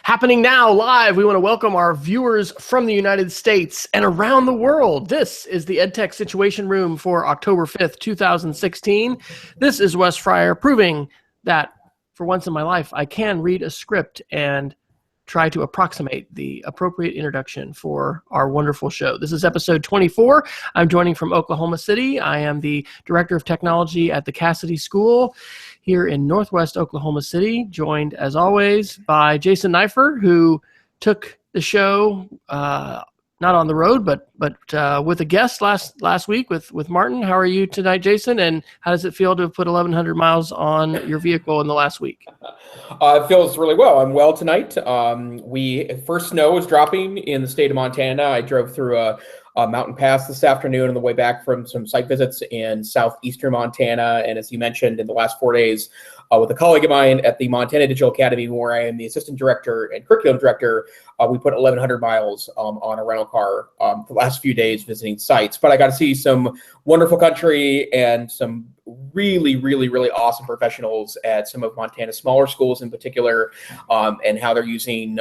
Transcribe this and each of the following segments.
Happening now live, we want to welcome our viewers from the United States and around the world. This is the EdTech Situation Room for October 5th, 2016. This is Wes Fryer proving that for once in my life, I can read a script and try to approximate the appropriate introduction for our wonderful show. This is episode 24. I'm joining from Oklahoma City. I am the Director of Technology at the Cassidy School here in Northwest Oklahoma City, joined as always by Jason Neiffer, who took the show not on the road, but with a guest last week with Martin. How are you tonight, Jason? And how does it feel to have put 1,100 miles on your vehicle in the last week? It feels really well. I'm well tonight. First snow is dropping in the state of Montana. I drove through a mountain pass this afternoon on the way back from some site visits in southeastern Montana. And as you mentioned, in the last 4 days, with a colleague of mine at the Montana Digital Academy, where I am the assistant director and curriculum director, we put 1,100 miles on a rental car the last few days visiting sites. But I got to see some wonderful country and some really, really, really awesome professionals at some of Montana's smaller schools in particular, and how they're using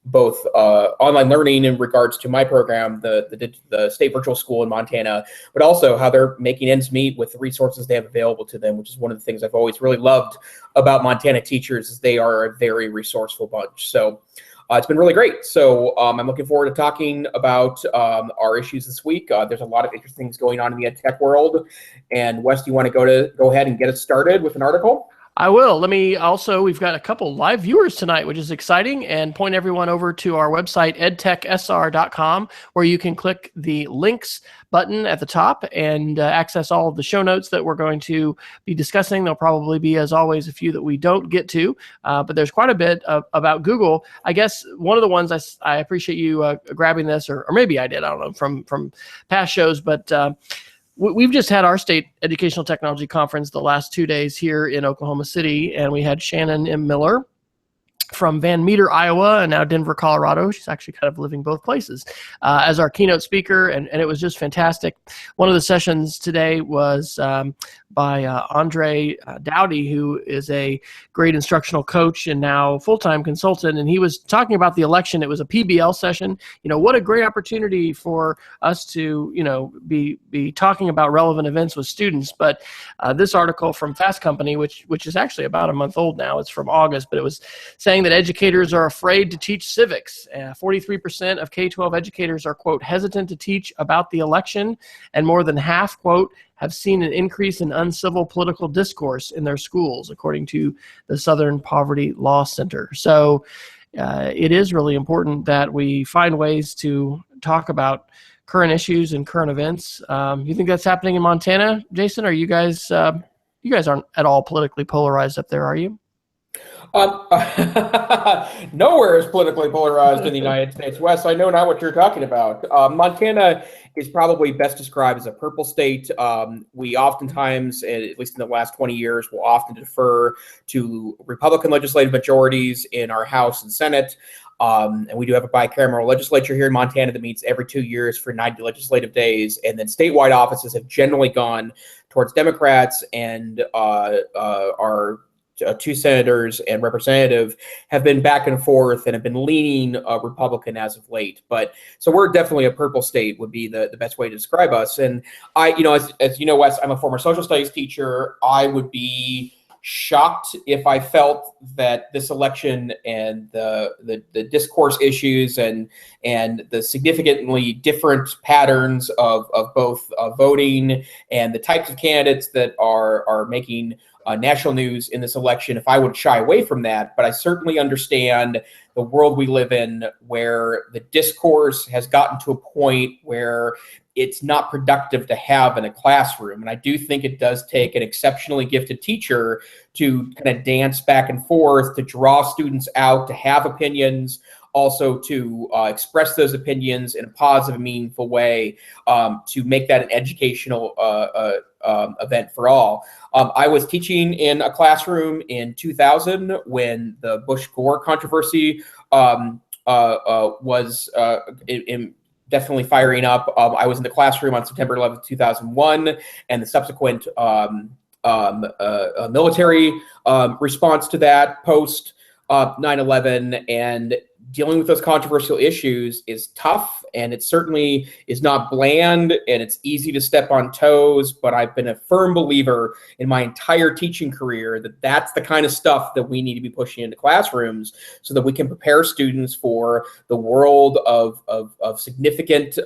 both online learning in regards to my program, the state virtual school in Montana, but also how they're making ends meet with the resources they have available to them, which is one of the things I've always really loved about Montana teachers, is they are a very resourceful bunch. So it's been really great. So I'm looking forward to talking about our issues this week. There's a lot of interesting things going on in the EdTech world. And Wes, do you want to go ahead and get us started with an article? I will. We've got a couple live viewers tonight, which is exciting, and point everyone over to our website, edtechsr.com, where you can click the links button at the top and access all of the show notes that we're going to be discussing. There'll probably be, as always, a few that we don't get to, but there's quite a bit about Google. I guess one of the ones I appreciate you grabbing this, or maybe I did, I don't know, from past shows, but we've just had our state educational technology conference the last 2 days here in Oklahoma City, and we had Shannon M. Miller from Van Meter, Iowa, and now Denver, Colorado. She's actually kind of living both places as our keynote speaker, and it was just fantastic. One of the sessions today was by Andre Dowdy, who is a great instructional coach and now full-time consultant, and he was talking about the election. It was a PBL session. You know, what a great opportunity for us to, be talking about relevant events with students. But this article from Fast Company, which is actually about a month old now, it's from August, but it was saying that educators are afraid to teach civics. 43% of K-12 educators are, quote, hesitant to teach about the election, and more than half, quote, have seen an increase in uncivil political discourse in their schools, according to the Southern Poverty Law Center. So it is really important that we find ways to talk about current issues and current events. You think that's happening in Montana, Jason? Are you guys aren't at all politically polarized up there, are you? Nowhere is politically polarized in the United States. Wes, I know not what you're talking about. Montana is probably best described as a purple state. We oftentimes, at least in the last 20 years, will often defer to Republican legislative majorities in our House and Senate. And we do have a bicameral legislature here in Montana that meets every 2 years for 90 legislative days. And then statewide offices have generally gone towards Democrats, and our two senators and representative have been back and forth and have been leaning Republican as of late. But so we're definitely a purple state would be the best way to describe us. And I, as you know, Wes, I'm a former social studies teacher. I would be shocked if I felt that this election and the discourse issues and the significantly different patterns of both voting and the types of candidates that are making national news in this election, if I would shy away from that. But I certainly understand the world we live in, where the discourse has gotten to a point where it's not productive to have in a classroom. And I do think it does take an exceptionally gifted teacher to kind of dance back and forth, to draw students out, to have opinions, also to express those opinions in a positive, meaningful way, to make that an educational event for all. I was teaching in a classroom in 2000 when the Bush-Gore controversy was definitely firing up. I was in the classroom on September 11th, 2001, and the subsequent military response to that post 9/11, and dealing with those controversial issues is tough, and it certainly is not bland, and it's easy to step on toes. But I've been a firm believer in my entire teaching career that that's the kind of stuff that we need to be pushing into classrooms so that we can prepare students for the world of significant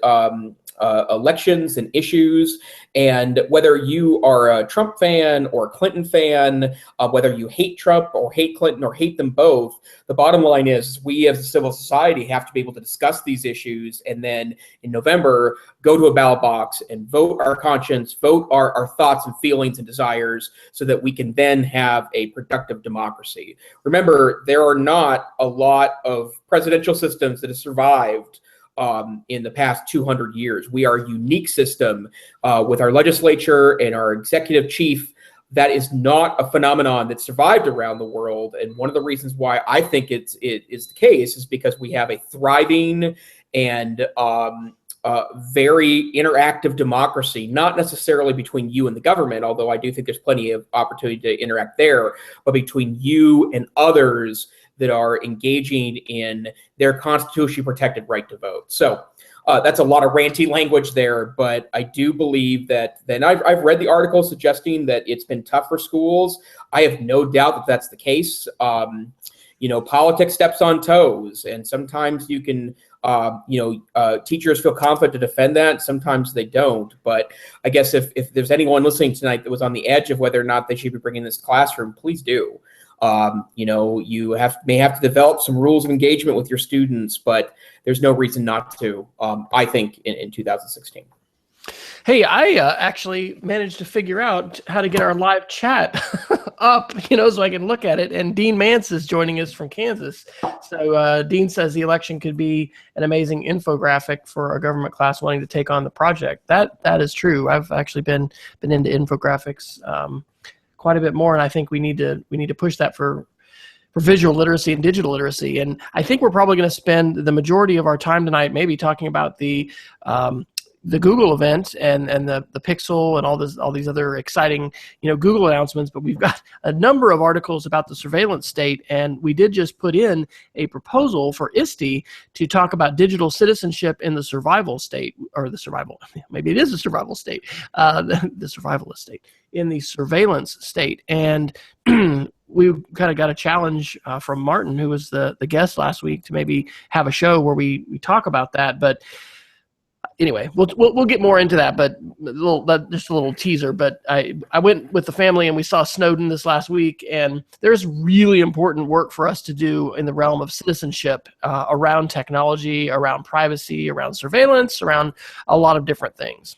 elections and issues. And whether you are a Trump fan or a Clinton fan, whether you hate Trump or hate Clinton or hate them both, the bottom line is we as a civil society have to be able to discuss these issues, and then in November go to a ballot box and vote our conscience, vote our thoughts and feelings and desires, so that we can then have a productive democracy. Remember, there are not a lot of presidential systems that have survived in the past 200 years. We are a unique system with our legislature and our executive chief. That is not a phenomenon that survived around the world. And one of the reasons why I think it is the case is because we have a thriving and very interactive democracy, not necessarily between you and the government, although I do think there's plenty of opportunity to interact there, but between you and others that are engaging in their constitutionally protected right to vote. So that's a lot of ranty language there, but I do believe that, then I've read the article suggesting that it's been tough for schools. I have no doubt that that's the case. Politics steps on toes, and sometimes you can, teachers feel confident to defend that. Sometimes they don't. But I guess if there's anyone listening tonight that was on the edge of whether or not they should be bringing this classroom, please do. You may have to develop some rules of engagement with your students, but there's no reason not to, I think, in 2016. Hey, I actually managed to figure out how to get our live chat up, so I can look at it. And Dean Mance is joining us from Kansas. So Dean says the election could be an amazing infographic for a government class wanting to take on the project. That is true. I've actually been into infographics quite a bit more, and I think we need to push that for visual literacy and digital literacy. And I think we're probably going to spend the majority of our time tonight maybe talking about the Google event and the Pixel and all these other exciting Google announcements. But we've got a number of articles about the surveillance state, and we did just put in a proposal for ISTE to talk about digital citizenship in the survival state, or the survival, maybe it is a survival state, the survivalist state, in the surveillance state. And we kind of got a challenge from Martin, who was the guest last week, to maybe have a show where we talk about that. But anyway, we'll get more into that, but just a little teaser. But I went with the family and we saw Snowden this last week, and there's really important work for us to do in the realm of citizenship around technology, around privacy, around surveillance, around a lot of different things.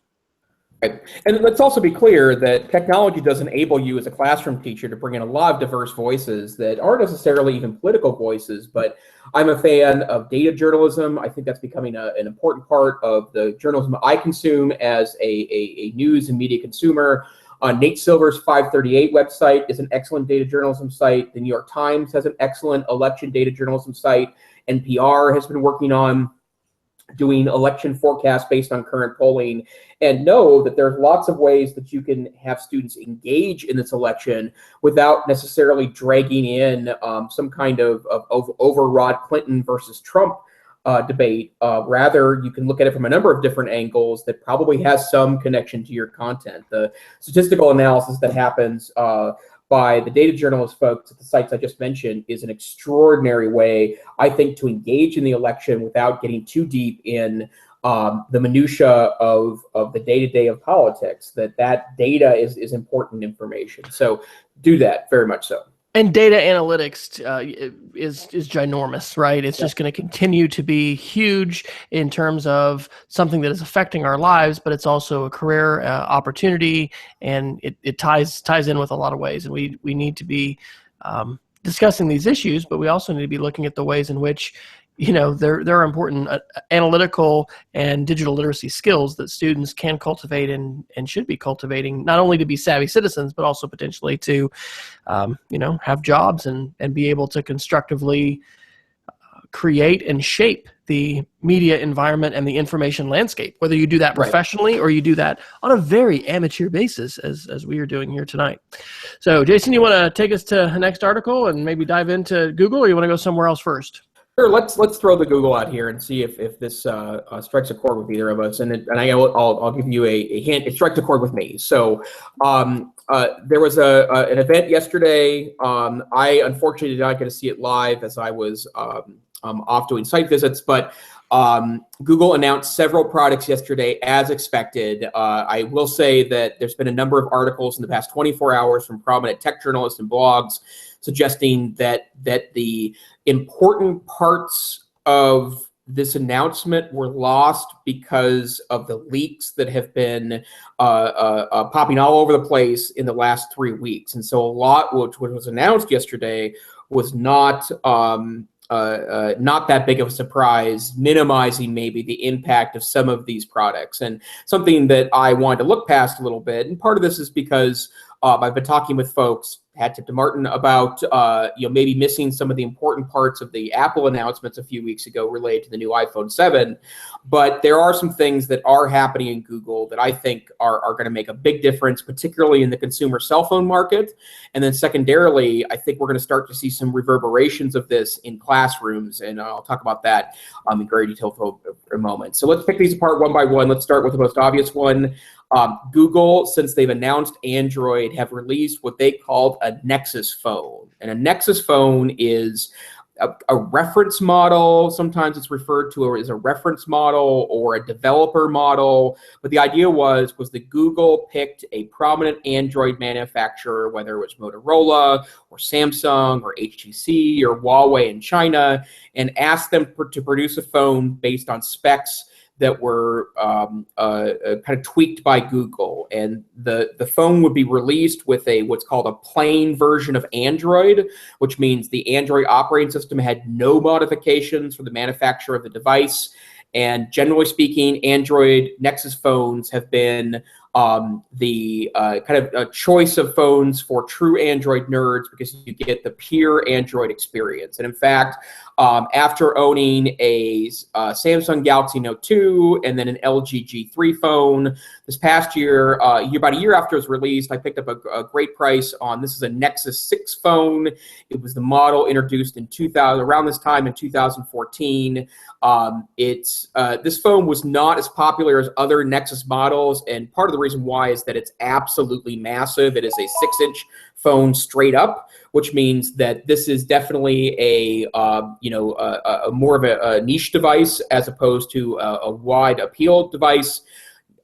Right. And let's also be clear that technology does enable you as a classroom teacher to bring in a lot of diverse voices that aren't necessarily even political voices, but I'm a fan of data journalism. I think that's becoming an important part of the journalism I consume as a news and media consumer. Nate Silver's 538 website is an excellent data journalism site. The New York Times has an excellent election data journalism site. NPR has been working on doing election forecasts based on current polling, and know that there's lots of ways that you can have students engage in this election without necessarily dragging in some kind of overwrought Clinton versus Trump debate. Rather, you can look at it from a number of different angles that probably has some connection to your content. The statistical analysis that happens by the data journalist folks at the sites I just mentioned is an extraordinary way, I think, to engage in the election without getting too deep in the minutia of the day-to-day of politics. That data is important information. So do that, very much so. And data analytics is ginormous, right? It's just going to continue to be huge in terms of something that is affecting our lives, but it's also a career opportunity, and it ties in with a lot of ways. And we need to be discussing these issues, but we also need to be looking at the ways in which there are important analytical and digital literacy skills that students can cultivate and should be cultivating, not only to be savvy citizens, but also potentially to, have jobs and be able to constructively create and shape the media environment and the information landscape, whether you do that professionally or you do that on a very amateur basis, as we are doing here tonight. So, Jason, you want to take us to the next article and maybe dive into Google, or you want to go somewhere else first? Sure, let's throw the Google out here and see if this strikes a chord with either of us. And I'll give you a hint. It strikes a chord with me. So there was an event yesterday. I unfortunately did not get to see it live as I was off doing site visits, but Google announced several products yesterday as expected. I will say that there's been a number of articles in the past 24 hours from prominent tech journalists and blogs suggesting that the important parts of this announcement were lost because of the leaks that have been popping all over the place in the last 3 weeks. And so a lot which was announced yesterday was not that big of a surprise, minimizing maybe the impact of some of these products. And something that I wanted to look past a little bit, and part of this is because I've been talking with folks, hat tip to Martin, about maybe missing some of the important parts of the Apple announcements a few weeks ago related to the new iPhone 7. But there are some things that are happening in Google that I think are going to make a big difference, particularly in the consumer cell phone market. And then secondarily, I think we're going to start to see some reverberations of this in classrooms. And I'll talk about that in great detail for a moment. So let's pick these apart one by one. Let's start with the most obvious one. Google, since they've announced Android, have released what they called a Nexus Phone. And a Nexus Phone is a reference model. Sometimes it's referred to as a reference model or a developer model. But the idea was that Google picked a prominent Android manufacturer, whether it was Motorola or Samsung or HTC or Huawei in China, and asked them to produce a phone based on specs that were kind of tweaked by Google. And the phone would be released with what's called a plain version of Android, which means the Android operating system had no modifications for the manufacturer of the device. And generally speaking, Android Nexus phones have been the kind of a choice of phones for true Android nerds because you get the pure Android experience. And in fact, after owning a Samsung Galaxy Note 2 and then an LG G3 phone this past year, about a year after it was released, I picked up a great price on, this is a Nexus 6 phone. It was the model introduced in around this time in 2014. This phone was not as popular as other Nexus models, and part of the reason why is that it's absolutely massive. It is a 6-inch phone straight up, which means that this is definitely a more of a niche device as opposed to a wide appeal device.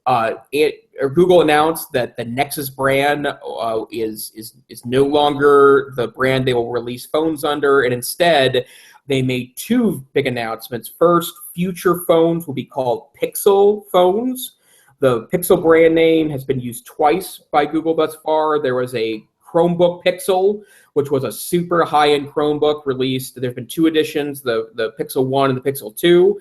Google announced that the Nexus brand is no longer the brand they will release phones under, and instead they made two big announcements. First, future phones will be called Pixel phones. The Pixel brand name has been used twice by Google thus far. There was a Chromebook Pixel, which was a super high-end Chromebook released. There have been two editions, the Pixel 1 and the Pixel 2.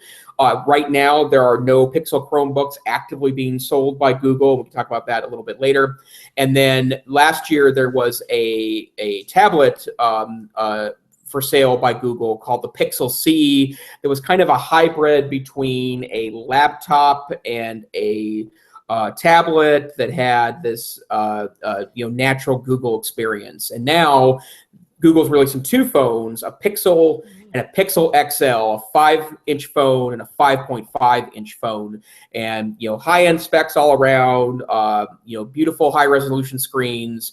Right now, there are no Pixel Chromebooks actively being sold by Google. We can talk about that a little bit later. And then last year, there was a tablet for sale by Google called the Pixel C. It was kind of a hybrid between a laptop and a tablet that had this natural Google experience. And now Google's releasing two phones, a Pixel and a Pixel XL, a 5-inch phone and a 5.5-inch phone, and high-end specs all around. Beautiful high-resolution screens.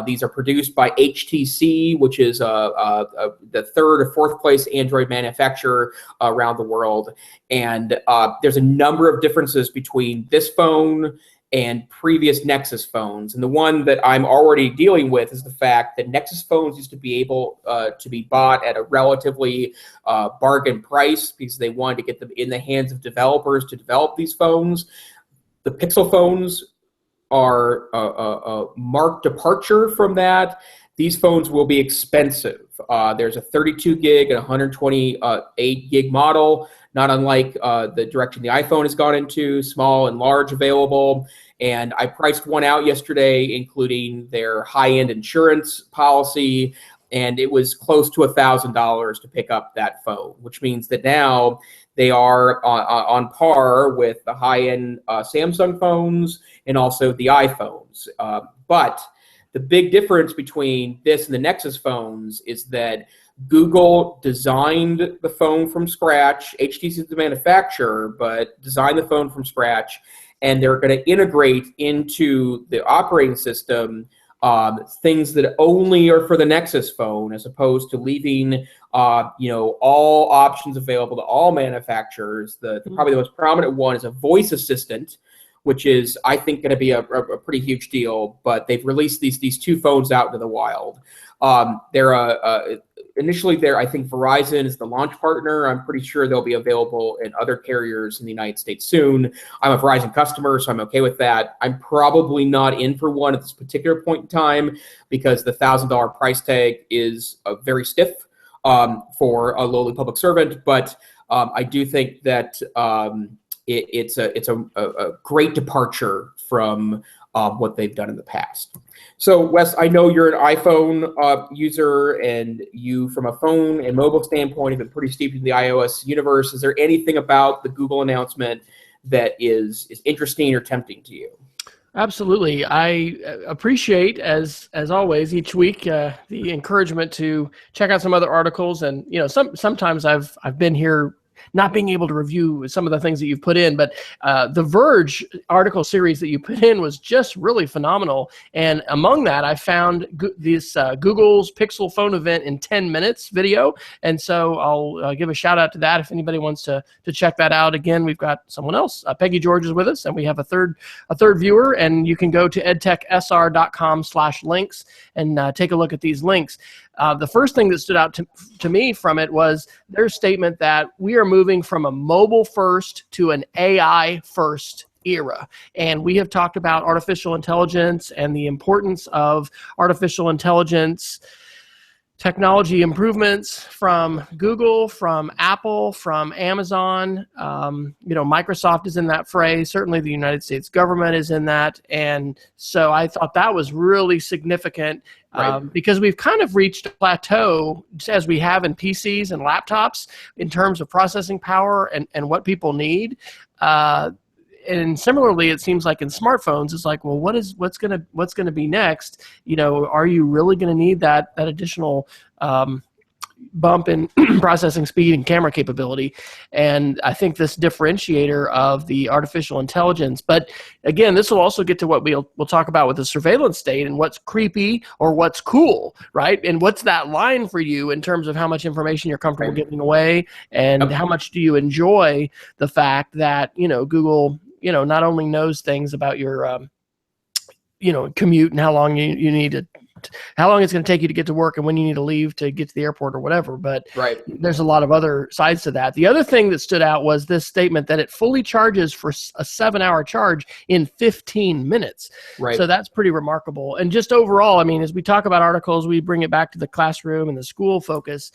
These are produced by HTC, which is the third or fourth place Android manufacturer around the world. And there's a number of differences between this phone and previous Nexus phones. And the one that I'm already dealing with is the fact that Nexus phones used to be able to be bought at a relatively bargain price because they wanted to get them in the hands of developers to develop these phones. The Pixel phones are a marked departure from that. These phones will be expensive. There's a 32 gig and 128 gig model, not unlike the direction the iPhone has gone into, small and large available. And I priced one out yesterday, including their high-end insurance policy and it was close to $1,000 to pick up that phone, which means that now they are on par with the high-end Samsung phones and also the iPhones. But the big difference between this and the Nexus phones is that Google designed the phone from scratch. HTC is the manufacturer, but designed the phone from scratch, and they're going to integrate into the operating system things that only are for the Nexus phone, as opposed to leaving all options available to all manufacturers. Probably the most prominent one is a voice assistant, which is, I think, going to be a pretty huge deal. But they've released these two phones out into the wild. Initially, I think Verizon is the launch partner. I'm pretty sure they'll be available in other carriers in the United States soon. I'm a Verizon customer, so I'm okay with that. I'm probably not in for one at this particular point in time because the $1,000 price tag is very stiff for a lowly public servant. But I do think that it's a great departure from what they've done in the past. So, Wes, I know you're an iPhone user, and you, from a phone and mobile standpoint, have been pretty steeped in the iOS universe. Is there anything about the Google announcement that is interesting or tempting to you? Absolutely. I appreciate, as always, each week the encouragement to check out some other articles. And sometimes I've been here not being able to review some of the things that you've put in, but the Verge article series that you put in was just really phenomenal. And among that, I found this Google's Pixel phone event in 10 minutes video. And so I'll give a shout out to that if anybody wants to check that out. Again, we've got someone else. Peggy George is with us, and we have a third viewer. And you can go to edtechsr.com/links and take a look at these links. The first thing that stood out to me from it was their statement that we are moving from a mobile first to an AI first era. And we have talked about artificial intelligence and the importance of artificial intelligence technology improvements from Google, from Apple, from Amazon. Microsoft is in that fray. Certainly the United States government is in that. And so I thought that was really significant. Right. Because we've kind of reached a plateau, as we have in PCs and laptops, in terms of processing power and what people need. And similarly, it seems like in smartphones, it's like, well, what's gonna be next? Are you really gonna need that additional bump in processing speed and camera capability? And I think this differentiator of the artificial intelligence, but again, this will also get to what we'll talk about with the surveillance state and what's creepy or what's cool, right? And what's that line for you in terms of how much information you're comfortable giving away, and how much do you enjoy the fact that Google not only knows things about your commute and how long you need to, how long it's going to take you to get to work and when you need to leave to get to the airport or whatever. But there's a lot of other sides to that. The other thing that stood out was this statement that it fully charges for a 7-hour charge in 15 minutes. Right. So that's pretty remarkable. And just overall, I mean, as we talk about articles, we bring it back to the classroom and the school focus.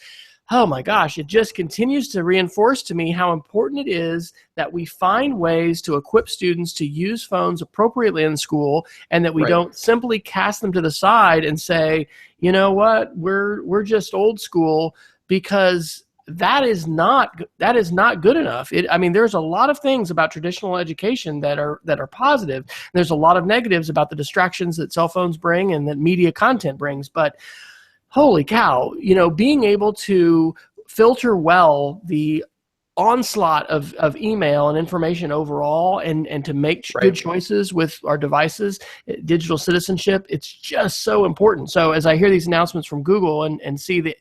Oh my gosh, it just continues to reinforce to me how important it is that we find ways to equip students to use phones appropriately in school, and that we don't simply cast them to the side and say, you know what, we're just old school, because that is not good enough. There's a lot of things about traditional education that are positive. There's a lot of negatives about the distractions that cell phones bring and that media content brings, but holy cow, being able to filter well the onslaught of email and information overall, and to make good choices with our devices, digital citizenship, it's just so important. So as I hear these announcements from Google and see the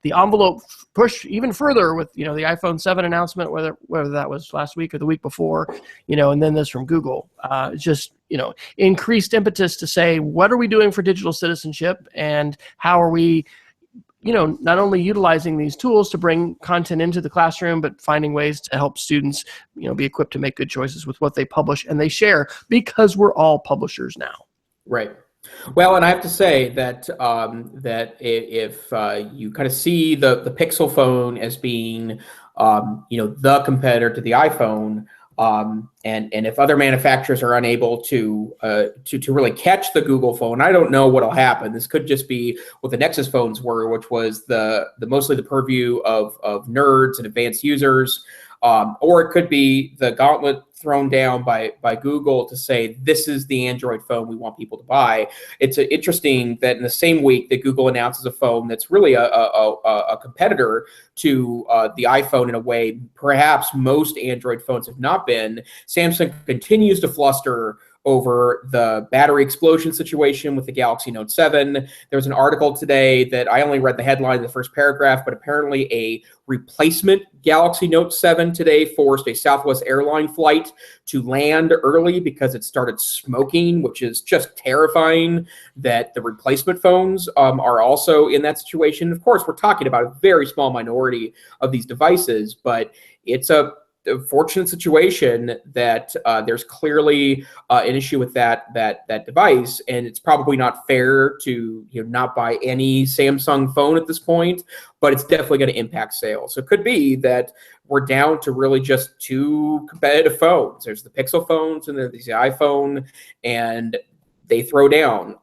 envelope push even further with the iPhone 7 announcement, whether that was last week or the week before, and then this from Google, it's just increased impetus to say, what are we doing for digital citizenship, and how are we not only utilizing these tools to bring content into the classroom, but finding ways to help students, be equipped to make good choices with what they publish and they share, because we're all publishers now. Right. Well, and I have to say that if you kind of see the Pixel phone as being, the competitor to the iPhone, And if other manufacturers are unable to really catch the Google phone, I don't know what'll happen. This could just be what the Nexus phones were, which was the mostly the purview of nerds and advanced users. Or it could be the gauntlet thrown down by Google to say, this is the Android phone we want people to buy. It's interesting that in the same week that Google announces a phone that's really a competitor to the iPhone in a way perhaps most Android phones have not been, Samsung continues to fluster over the battery explosion situation with the Galaxy Note 7. There was an article today that I only read the headline in the first paragraph, but apparently a replacement Galaxy Note 7 today forced a Southwest airline flight to land early because it started smoking, which is just terrifying that the replacement phones are also in that situation. Of course, we're talking about a very small minority of these devices, but it's a fortunate situation that there's clearly an issue with that device, and it's probably not fair to not buy any Samsung phone at this point, but it's definitely going to impact sales. So it could be that we're down to really just two competitive phones. There's the Pixel phones and there's the iPhone, and they throw down,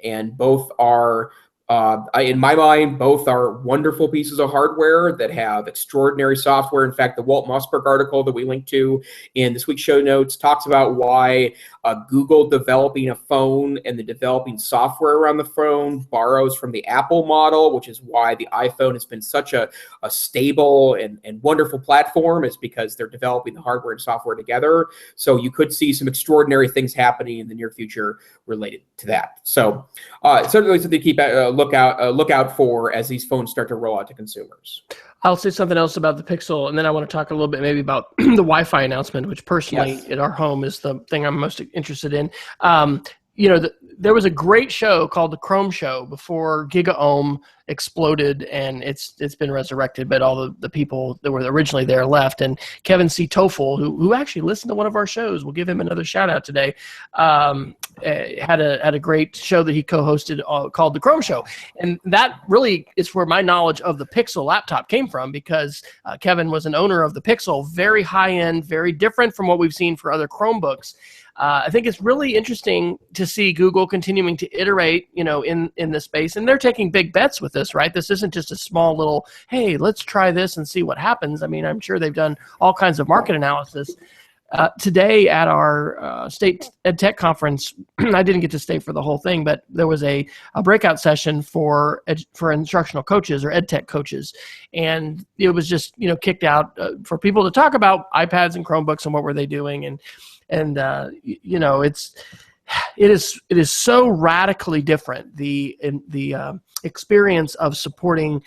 and both are in my mind, both are wonderful pieces of hardware that have extraordinary software. In fact, the Walt Mossberg article that we linked to in this week's show notes talks about why Google developing a phone and the developing software around the phone borrows from the Apple model, which is why the iPhone has been such a stable and wonderful platform, is because they're developing the hardware and software together. So you could see some extraordinary things happening in the near future related to that. So certainly something to keep look out for as these phones start to roll out to consumers. I'll say something else about the Pixel, and then I want to talk a little bit maybe about the Wi-Fi announcement, which personally at our home is the thing I'm most interested in. There was a great show called the Chrome Show before GigaOM exploded, and it's been resurrected, but all the people that were originally there left. And Kevin C. Toffel, who actually listened to one of our shows, we'll give him another shout out today, had a great show that he co-hosted called the Chrome Show. And that really is where my knowledge of the Pixel laptop came from, because Kevin was an owner of the Pixel, very high-end, very different from what we've seen for other Chromebooks. I think it's really interesting to see Google continuing to iterate, in this space, and they're taking big bets with this, right? This isn't just a small little, hey, let's try this and see what happens. I mean, I'm sure they've done all kinds of market analysis. Today at our state EdTech conference, I didn't get to stay for the whole thing, but there was a breakout session for instructional coaches or EdTech coaches, and it was just kicked out for people to talk about iPads and Chromebooks and what were they doing, and it is so radically different, the experience of supporting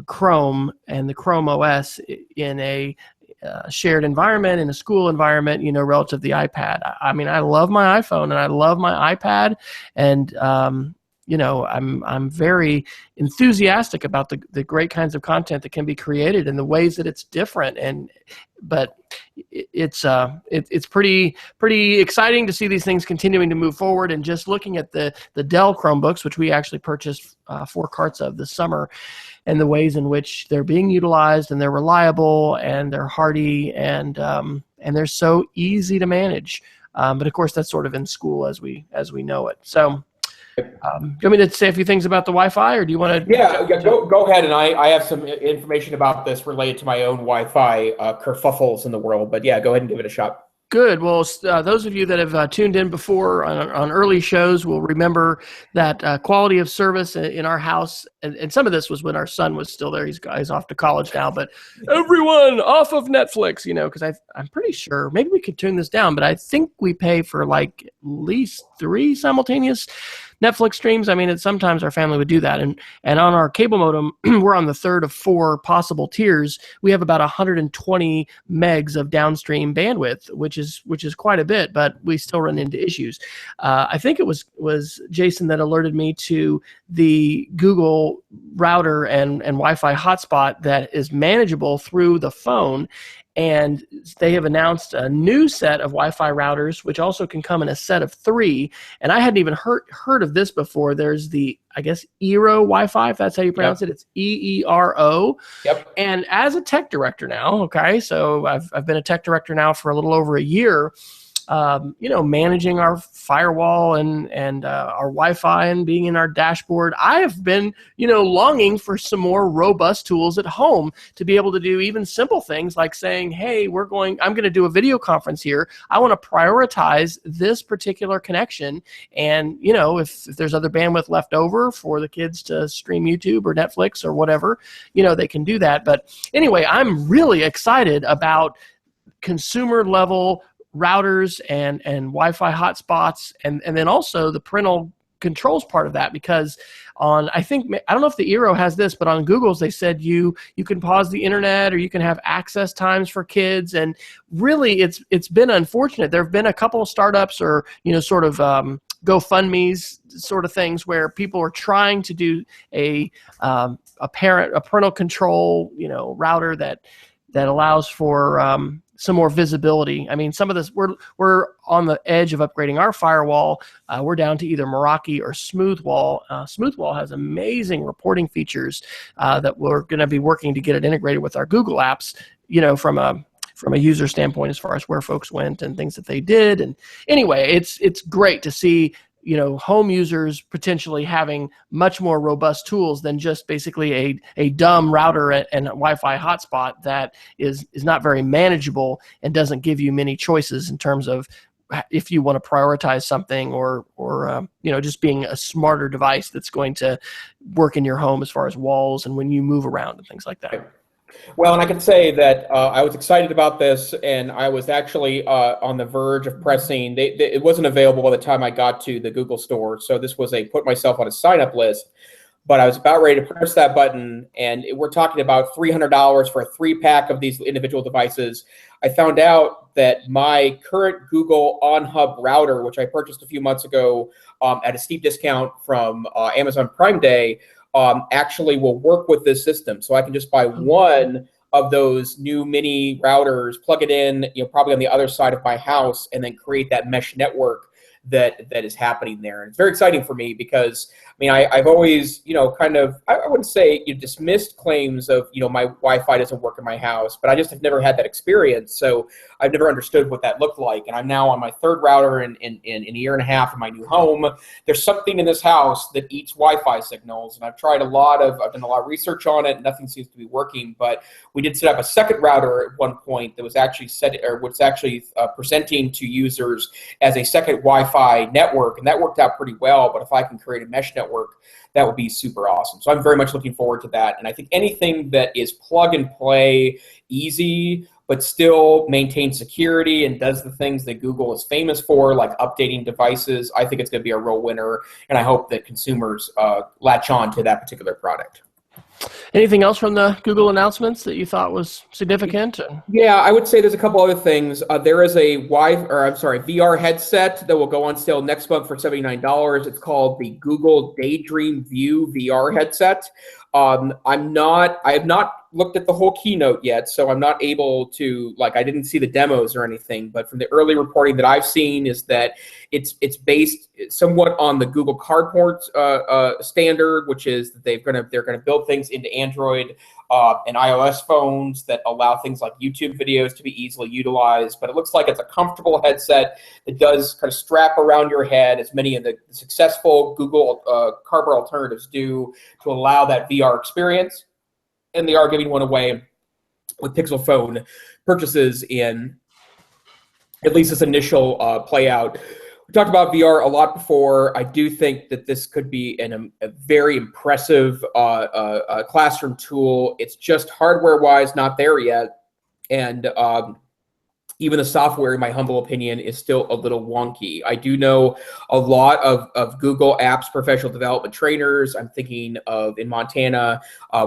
Chrome and the Chrome OS in a shared environment, in a school environment, relative to the iPad. I mean, I love my iPhone and I love my iPad, and I'm very enthusiastic about the great kinds of content that can be created and the ways that it's different. But it's pretty exciting to see these things continuing to move forward. And just looking at the Dell Chromebooks, which we actually purchased 4 carts of this summer, and the ways in which they're being utilized, and they're reliable, and they're hardy, and they're so easy to manage. But of course, that's sort of in school as we know it. So. Do you want me to say a few things about the Wi-Fi, or do you want to? Yeah, go ahead. And I have some information about this related to my own Wi-Fi kerfuffles in the world. But yeah, go ahead and give it a shot. Good. Well, those of you that have tuned in before on early shows will remember that quality of service in our house, and some of this was when our son was still there. He's off to college now, but everyone off of Netflix, because I'm pretty sure, maybe we could tune this down, but I think we pay for like at least 3 simultaneous Netflix streams. I mean, sometimes our family would do that. And on our cable modem, we're on the 3rd of 4 possible tiers. We have about 120 megs of downstream bandwidth, which is quite a bit, but we still run into issues. I think it was Jason that alerted me to the Google router and Wi-Fi hotspot that is manageable through the phone. and they have announced a new set of Wi-Fi routers, which also can come in a set of 3. And I hadn't even heard of this before. There's the, I guess, Eero Wi-Fi, if that's how you pronounce it. It's EERO. Yep. And as a tech director now, okay, so I've been a tech director now for a little over a year. Managing our firewall and our Wi-Fi and being in our dashboard, I have been, longing for some more robust tools at home to be able to do even simple things like saying, hey, I'm going to do a video conference here. I want to prioritize this particular connection. And, if there's other bandwidth left over for the kids to stream YouTube or Netflix or whatever, they can do that. But anyway, I'm really excited about consumer level routers and Wi-Fi hotspots, and then also the parental controls part of that, because I don't know if the Eero has this, but on Google's they said you can pause the internet or you can have access times for kids, and really it's been unfortunate. There have been a couple of startups or sort of GoFundMe's sort of things where people are trying to do a parental control router that allows for some more visibility. I mean, some of this, we're on the edge of upgrading our firewall. We're down to either Meraki or Smoothwall. Smoothwall has amazing reporting features that we're going to be working to get it integrated with our Google apps, from a user standpoint as far as where folks went and things that they did. And anyway, it's great to see home users potentially having much more robust tools than just basically a dumb router and a Wi-Fi hotspot that is not very manageable and doesn't give you many choices in terms of if you want to prioritize something or just being a smarter device that's going to work in your home as far as walls and when you move around and things like that. Well, and I can say that I was excited about this, and I was actually on the verge of pressing. It wasn't available by the time I got to the Google store, so this was put myself on a sign-up list. But I was about ready to press that button, and we're talking about $300 for a 3-pack of these individual devices. I found out that my current Google on-hub router, which I purchased a few months ago at a steep discount from Amazon Prime Day, actually will work with this system. So I can just buy one of those new mini routers, plug it in, probably on the other side of my house, and then create that mesh network that is happening there. And it's very exciting for me because, I've always, I wouldn't say dismissed claims of, my Wi-Fi doesn't work in my house, but I just have never had that experience. So I've never understood what that looked like. And I'm now on my 3rd router in a year and a half in my new home. There's something in this house that eats Wi-Fi signals. And I've done a lot of research on it. Nothing seems to be working, but we did set up a 2nd router at one point that was actually presenting to users as a 2nd Wi-Fi network. And that worked out pretty well. But if I can create a mesh network, that would be super awesome. So I'm very much looking forward to that. And I think anything that is plug and play, easy, but still maintains security and does the things that Google is famous for, like updating devices, I think it's going to be a real winner. And I hope that consumers latch on to that particular product. Anything else from the Google announcements that you thought was significant? Yeah, I would say there's a couple other things. There is a VR headset that will go on sale next month for $79. It's called the Google Daydream View VR headset. I have not looked at the whole keynote yet, so I'm not able to, I didn't see the demos or anything, but from the early reporting that I've seen is that it's based somewhat on the Google Cardboard standard, which is that they're going to build things into Android and iOS phones that allow things like YouTube videos to be easily utilized. But it looks like it's a comfortable headset that does kind of strap around your head, as many of the successful Google Cardboard alternatives do, to allow that VR experience. And they are giving one away with Pixel phone purchases in at least this initial play out. We talked about VR a lot before. I do think that this could be a very impressive classroom tool. It's just hardware-wise not there yet. And even the software, in my humble opinion, is still a little wonky. I do know a lot of Google Apps professional development trainers. I'm thinking of, in Montana,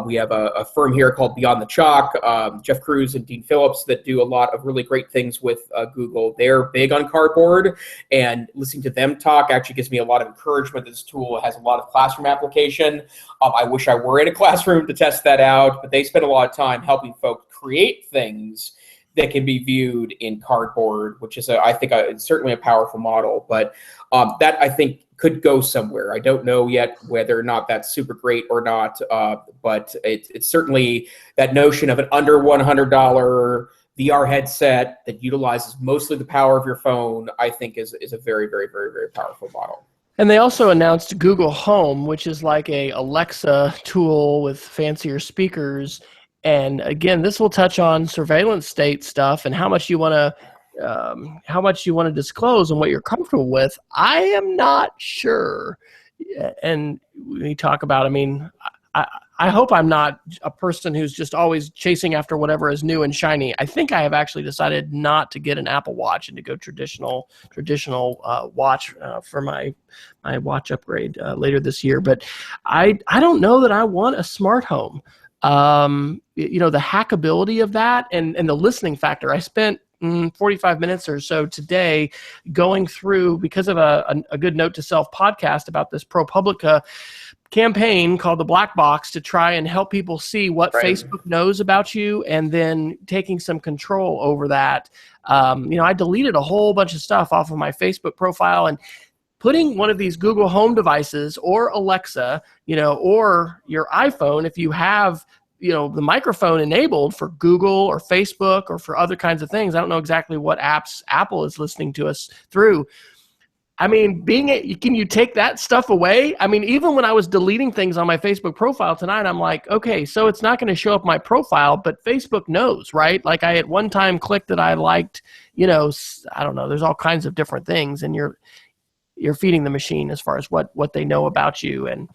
we have a firm here called Beyond the Chalk, Jeff Cruz and Dean Phillips, that do a lot of really great things with Google. They're big on Cardboard, and listening to them talk actually gives me a lot of encouragement. This tool has a lot of classroom application. I wish I were in a classroom to test that out, but they spend a lot of time helping folks create things that can be viewed in cardboard, which is, I think, it's certainly a powerful model. But that, I think, could go somewhere. I don't know yet whether or not that's super great or not, but it's certainly that notion of an under $100 VR headset that utilizes mostly the power of your phone, I think is a very, very, very, very powerful model. And they also announced Google Home, which is like a Alexa tool with fancier speakers. And again, this will touch on surveillance state stuff and how much you want to disclose and what you're comfortable with. I am not sure. And we talk about, I mean, I hope I'm not a person who's just always chasing after whatever is new and shiny. I think I have actually decided not to get an Apple Watch and to go traditional watch for my watch upgrade later this year. But I don't know that I want a smart home. The hackability of that and the listening factor. I spent 45 minutes or so today going through, because of a Good Note to Self podcast about this ProPublica campaign called the Black Box, to try and help people see what Facebook knows about you and then taking some control over that. I deleted a whole bunch of stuff off of my Facebook profile and putting one of these Google Home devices or Alexa, or your iPhone, if you have the microphone enabled for Google or Facebook or for other kinds of things. I don't know exactly what apps Apple is listening to us through. I mean, can you take that stuff away? I mean, even when I was deleting things on my Facebook profile tonight, I'm like, okay, so it's not going to show up my profile, but Facebook knows, right? Like I at one time clicked that I liked, I don't know, there's all kinds of different things, and you're feeding the machine as far as what they know about you. And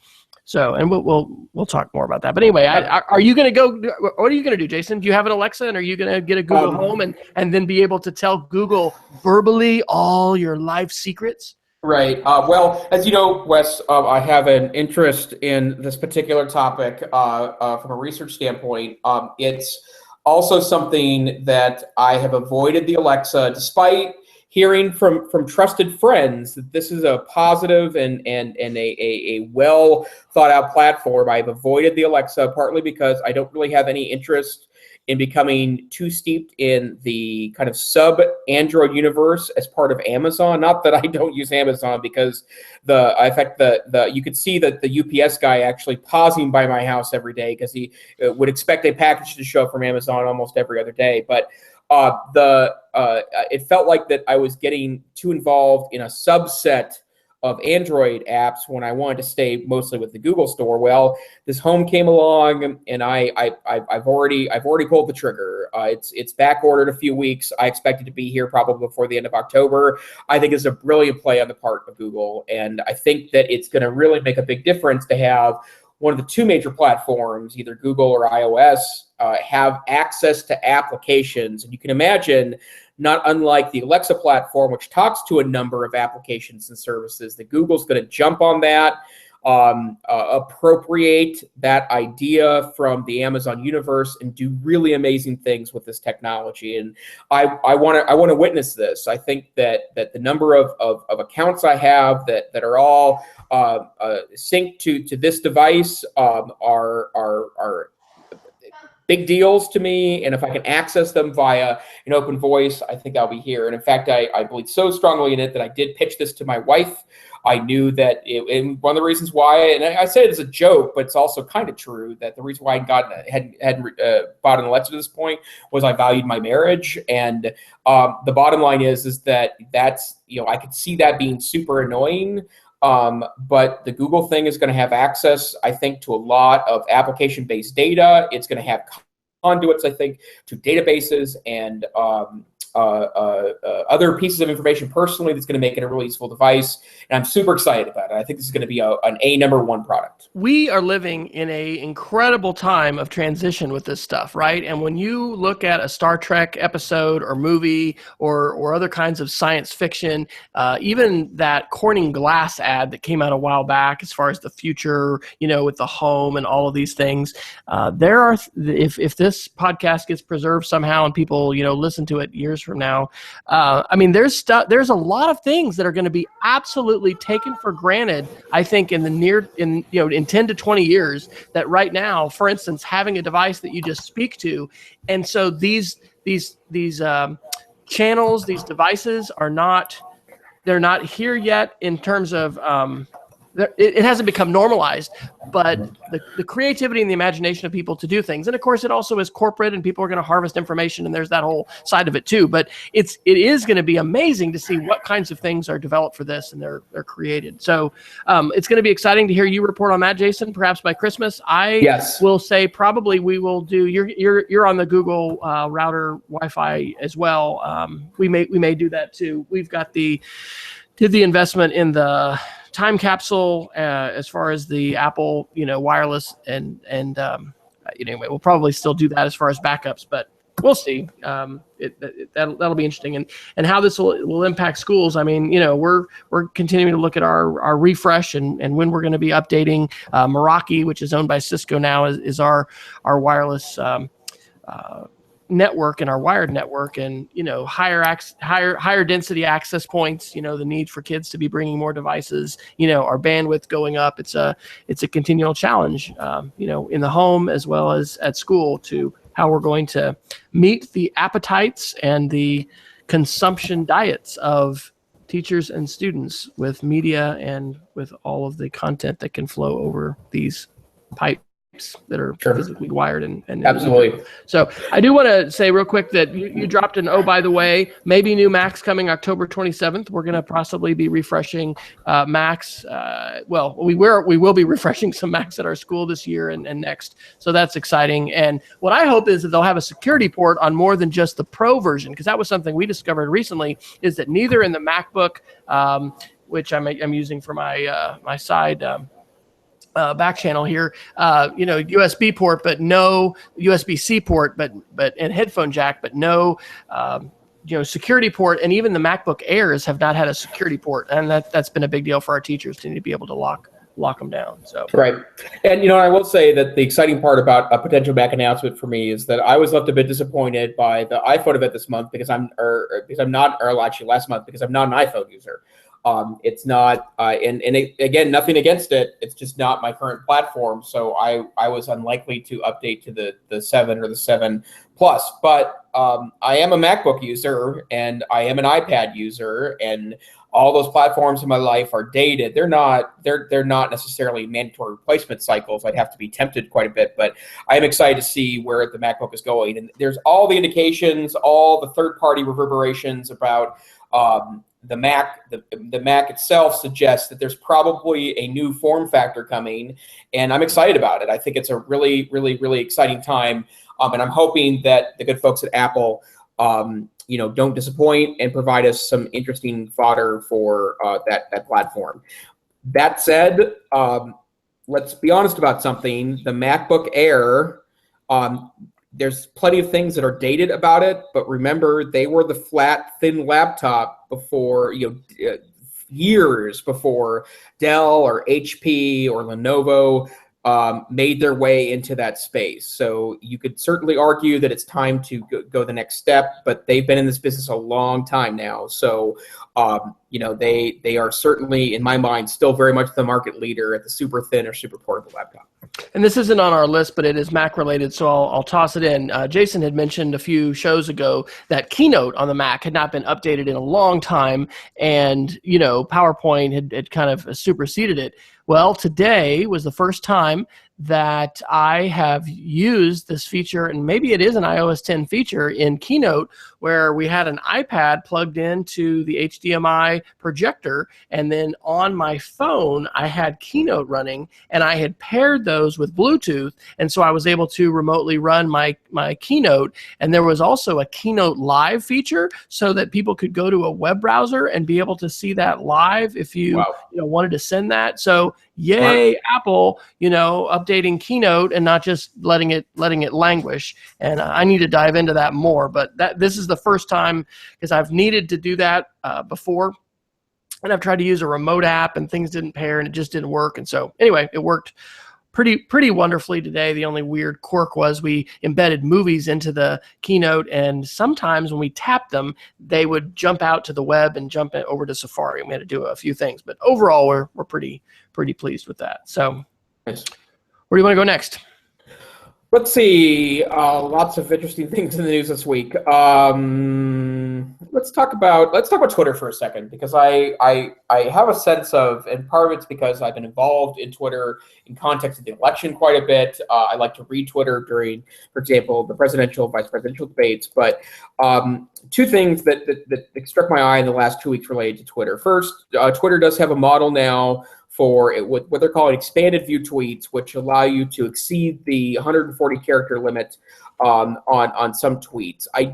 so, and we'll talk more about that. But anyway, are you going to go? What are you going to do, Jason? Do you have an Alexa, and are you going to get a Google Home and then be able to tell Google verbally all your life secrets? Right. Well, as you know, Wes, I have an interest in this particular topic from a research standpoint. It's also something that I have avoided the Alexa, despite hearing from trusted friends that this is a positive and a well thought out platform. I've avoided the Alexa partly because I don't really have any interest in becoming too steeped in the kind of sub Android universe as part of Amazon. Not that I don't use Amazon, because you could see that the UPS guy actually pausing by my house every day because he would expect a package to show up from Amazon almost every other day. But it felt like that I was getting too involved in a subset of Android apps when I wanted to stay mostly with the Google store. Well, this Home came along, and I've already pulled the trigger. It's back ordered a few weeks. I expect it to be here probably before the end of October. I think it's a brilliant play on the part of Google, and I think that it's going to really make a big difference to have one of the two major platforms, either Google or iOS, have access to applications. And you can imagine, not unlike the Alexa platform, which talks to a number of applications and services, that Google's going to jump on that, appropriate that idea from the Amazon universe, and do really amazing things with this technology. And I want to witness this. I think that the number of accounts I have that are all synced to this device are big deals to me, and if I can access them via an open voice, I think I'll be here. And in fact, I believe so strongly in it that I did pitch this to my wife. I knew that, and one of the reasons why, and I say it as a joke, but it's also kind of true, that the reason why I hadn't bought an Alexa to this point was I valued my marriage. And the bottom line is that that's, I could see that being super annoying. But the Google thing is going to have access, I think, to a lot of application-based data. It's going to have conduits, I think, to databases and other pieces of information personally that's going to make it a really useful device. And I'm super excited about it. I think this is going to be an #1 product. We are living in an incredible time of transition with this stuff, right? And when you look at a Star Trek episode or movie or other kinds of science fiction, even that Corning glass ad that came out a while back as far as the future, with the home and all of these things, if this podcast gets preserved somehow and people, listen to it years from now. I mean, there's a lot of things that are going to be absolutely taken for granted, I think, in 10 to 20 years, that right now, for instance, having a device that you just speak to. And so these channels, these devices they're not here yet in terms of, it hasn't become normalized, but the creativity and the imagination of people to do things. And of course, it also is corporate, and people are going to harvest information, and there's that whole side of it too. But it is going to be amazing to see what kinds of things are developed for this, and they're created. So it's going to be exciting to hear you report on that, Jason. Perhaps by Christmas, will say probably we will do. You're on the Google router Wi-Fi as well. We may do that too. We've got did the investment in the time capsule as far as the Apple, wireless, and anyway, we'll probably still do that as far as backups, but we'll see. That'll be interesting, and how this will impact schools. I mean, we're continuing to look at our refresh and when we're going to be updating. Meraki, which is owned by Cisco now, is our wireless network and our wired network, and higher density access points, the need for kids to be bringing more devices, our bandwidth going up. It's a continual challenge, in the home as well as at school, to how we're going to meet the appetites and the consumption diets of teachers and students with media and with all of the content that can flow over these pipes that are physically wired and absolutely. So I do want to say real quick that you dropped an, by the way, maybe new Macs coming October 27th. We're going to possibly be refreshing Macs. We will be refreshing some Macs at our school this year and next. So that's exciting. And what I hope is that they'll have a security port on more than just the Pro version, because that was something we discovered recently, is that neither in the MacBook, which I'm using for my side back channel here, USB port, but no USB-C port, and headphone jack, but no, security port. And even the MacBook Airs have not had a security port, and that's been a big deal for our teachers to need to be able to lock them down. So right, and I will say that the exciting part about a potential Mac announcement for me is that I was left a bit disappointed by the iPhone event this month last month, because I'm not an iPhone user. It's not, again, nothing against it. It's just not my current platform. So I was unlikely to update to the 7 or the 7 Plus. But I am a MacBook user, and I am an iPad user, and all those platforms in my life are dated. They're not necessarily mandatory replacement cycles. I'd have to be tempted quite a bit, but I am excited to see where the MacBook is going. And there's all the indications, all the third-party reverberations about the Mac itself suggests that there's probably a new form factor coming, and I'm excited about it. I think it's a really, really, really exciting time, and I'm hoping that the good folks at Apple, don't disappoint and provide us some interesting fodder for that platform. That said, let's be honest about something. The MacBook Air, there's plenty of things that are dated about it, but remember, they were the flat, thin laptop before, years before Dell or HP or Lenovo made their way into that space. So you could certainly argue that it's time to go the next step, but they've been in this business a long time now. So, they are certainly, in my mind, still very much the market leader at the super thin or super portable laptop. And this isn't on our list, but it is Mac related, so I'll toss it in. Jason had mentioned a few shows ago that Keynote on the Mac had not been updated in a long time, and PowerPoint had kind of superseded it. Well, today was the first time that I have used this feature, and maybe it is an iOS 10 feature in Keynote, where we had an iPad plugged into the HDMI projector, and then on my phone I had Keynote running, and I had paired those with Bluetooth, and so I was able to remotely run my Keynote. And there was also a Keynote Live feature, so that people could go to a web browser and be able to see that live if you wanted to send that. So yay, Apple, updating Keynote and not just letting it languish. And I need to dive into that more. But this is the first time, because I've needed to do that before, and I've tried to use a remote app and things didn't pair and it just didn't work. And so anyway, it worked pretty wonderfully today. The only weird quirk was we embedded movies into the keynote, and sometimes when we tapped them, they would jump out to the web and jump over to Safari. And we had to do a few things, but overall, we're pretty pleased with that. So, Nice. Where do you want to go next? Let's see. Lots of interesting things in the news this week. Let's talk about Twitter for a second, because I have a sense of, and part of it's because I've been involved in Twitter in context of the election quite a bit. I like to read Twitter during, for example, the presidential, vice presidential debates. But two things that struck my eye in the last 2 weeks related to Twitter. First, Twitter does have a model now for what they're calling expanded view tweets, which allow you to exceed the 140 character limit on some tweets. I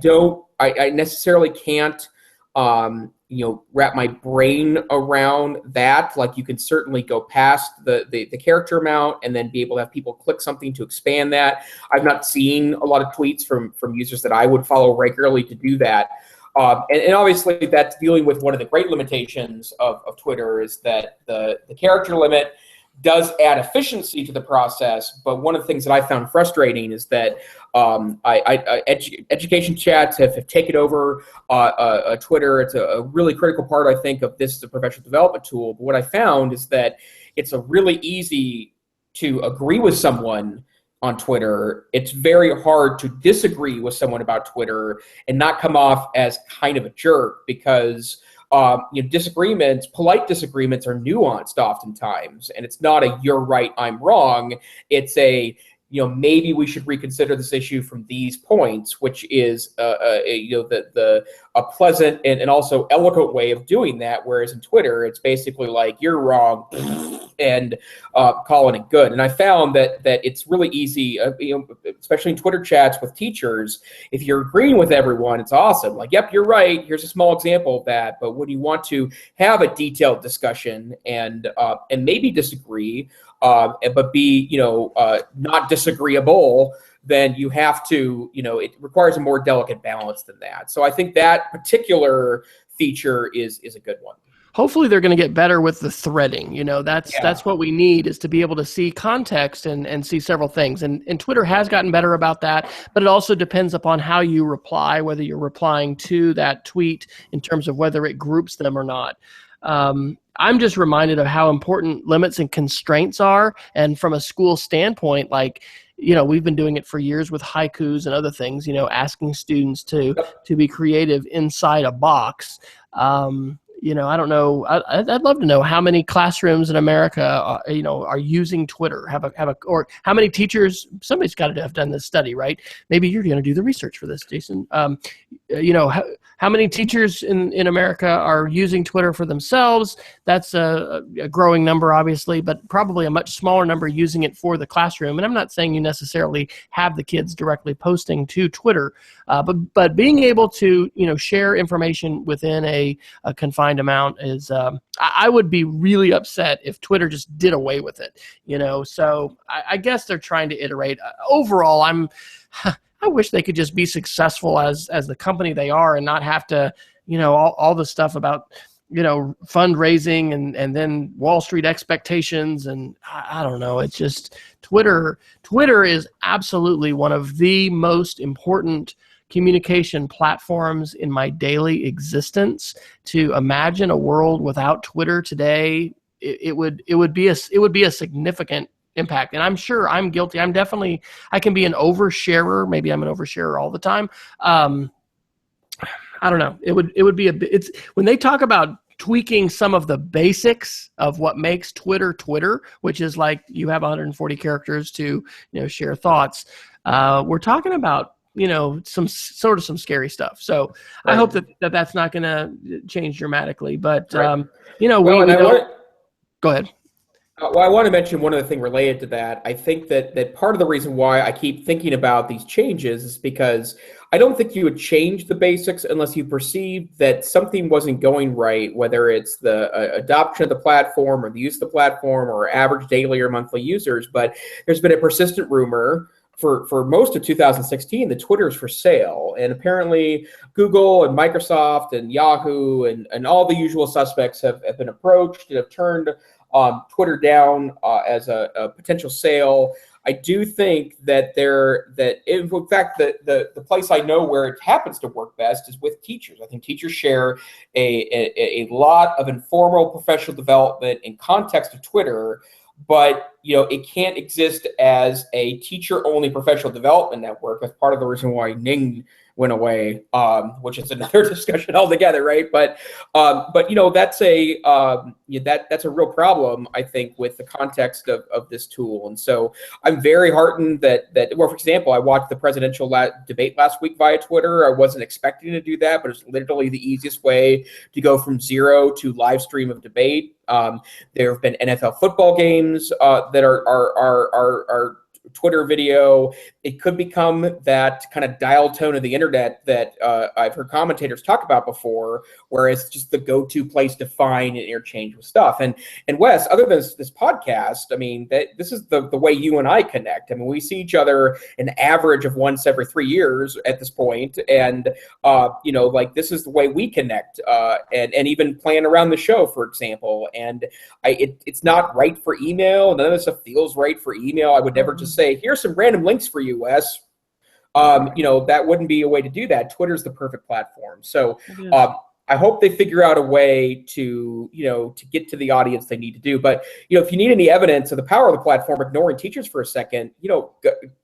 necessarily can't wrap my brain around that. Like, you can certainly go past the character amount and then be able to have people click something to expand that. I've not seen a lot of tweets from users that I would follow regularly to do that. And obviously that's dealing with one of the great limitations of Twitter, is that the character limit does add efficiency to the process. But one of the things that I found frustrating is that education chats have taken over Twitter. It's a really critical part, I think, of this as a professional development tool. But what I found is that it's a really easy to agree with someone on Twitter. It's very hard to disagree with someone about Twitter and not come off as kind of a jerk, because disagreements, polite disagreements, are nuanced oftentimes, and it's not a "you're right, I'm wrong." It's a maybe we should reconsider this issue from these points, which is a pleasant and also eloquent way of doing that. Whereas in Twitter, it's basically like, "You're wrong," and calling it good. And I found that it's really easy, especially in Twitter chats with teachers, if you're agreeing with everyone, it's awesome. Like, "Yep, you're right. Here's a small example of that." But when you want to have a detailed discussion and maybe disagree, but be not disagreeable, then you have to, it requires a more delicate balance than that. So I think that particular feature is a good one. Hopefully they're going to get better with the threading. That's what we need, is to be able to see context and see several things. And Twitter has gotten better about that, but it also depends upon how you reply, whether you're replying to that tweet in terms of whether it groups them or not. I'm just reminded of how important limits and constraints are. And from a school standpoint, we've been doing it for years with haikus and other things, asking students to be creative inside a box. I don't know. I'd love to know how many classrooms in America, are using Twitter. Or how many teachers? Somebody's got to have done this study, right? Maybe you're going to do the research for this, Jason. How many teachers in America are using Twitter for themselves? That's a growing number, obviously, but probably a much smaller number using it for the classroom. And I'm not saying you necessarily have the kids directly posting to Twitter, but being able to share information within a confined amount is. I would be really upset if Twitter just did away with it. So I guess they're trying to iterate. Overall, I wish they could just be successful as the company they are, and not have to, all the stuff about, fundraising and then Wall Street expectations. And I don't know. It's just Twitter is absolutely one of the most important communication platforms in my daily existence. To imagine a world without Twitter today, it would be a significant impact. And I'm sure I'm guilty. I can be an oversharer. Maybe I'm an oversharer all the time. I don't know. It would be it's when they talk about tweaking some of the basics of what makes Twitter, which is like you have 140 characters to share thoughts. We're talking about some scary stuff. So right. I hope that's not going to change dramatically. But right. Go ahead. Well, I want to mention one other thing related to that. I think that part of the reason why I keep thinking about these changes is because I don't think you would change the basics unless you perceived that something wasn't going right, whether it's the adoption of the platform or the use of the platform or average daily or monthly users. But there's been a persistent rumor for most of 2016 that Twitter is for sale. And apparently Google and Microsoft and Yahoo and all the usual suspects have been approached and have turned Twitter down as a potential sale. I do think that in fact, the place I know where it happens to work best is with teachers. I think teachers share a lot of informal professional development in context of Twitter, but it can't exist as a teacher-only professional development network. That's part of the reason why Ning went away, which is another discussion altogether, right? But that's a real problem, I think, with the context of this tool. And so I'm very heartened that well, for example, I watched the presidential debate last week via Twitter. I wasn't expecting to do that, but it's literally the easiest way to go from zero to live stream of debate. There have been NFL football games that are Twitter video. It could become that kind of dial tone of the internet that I've heard commentators talk about before, where it's just the go-to place to find and interchange with stuff. And Wes, other than this podcast, I mean, this is the way you and I connect. I mean, we see each other an average of once every 3 years at this point, and this is the way we connect, and even plan around the show, for example. And it's not right for email. None of this stuff feels right for email. I would never just say, here's some random links for you, Wes. That wouldn't be a way to do that. Twitter's the perfect platform. So I hope they figure out a way to get to the audience they need to do. But, if you need any evidence of the power of the platform, ignoring teachers for a second,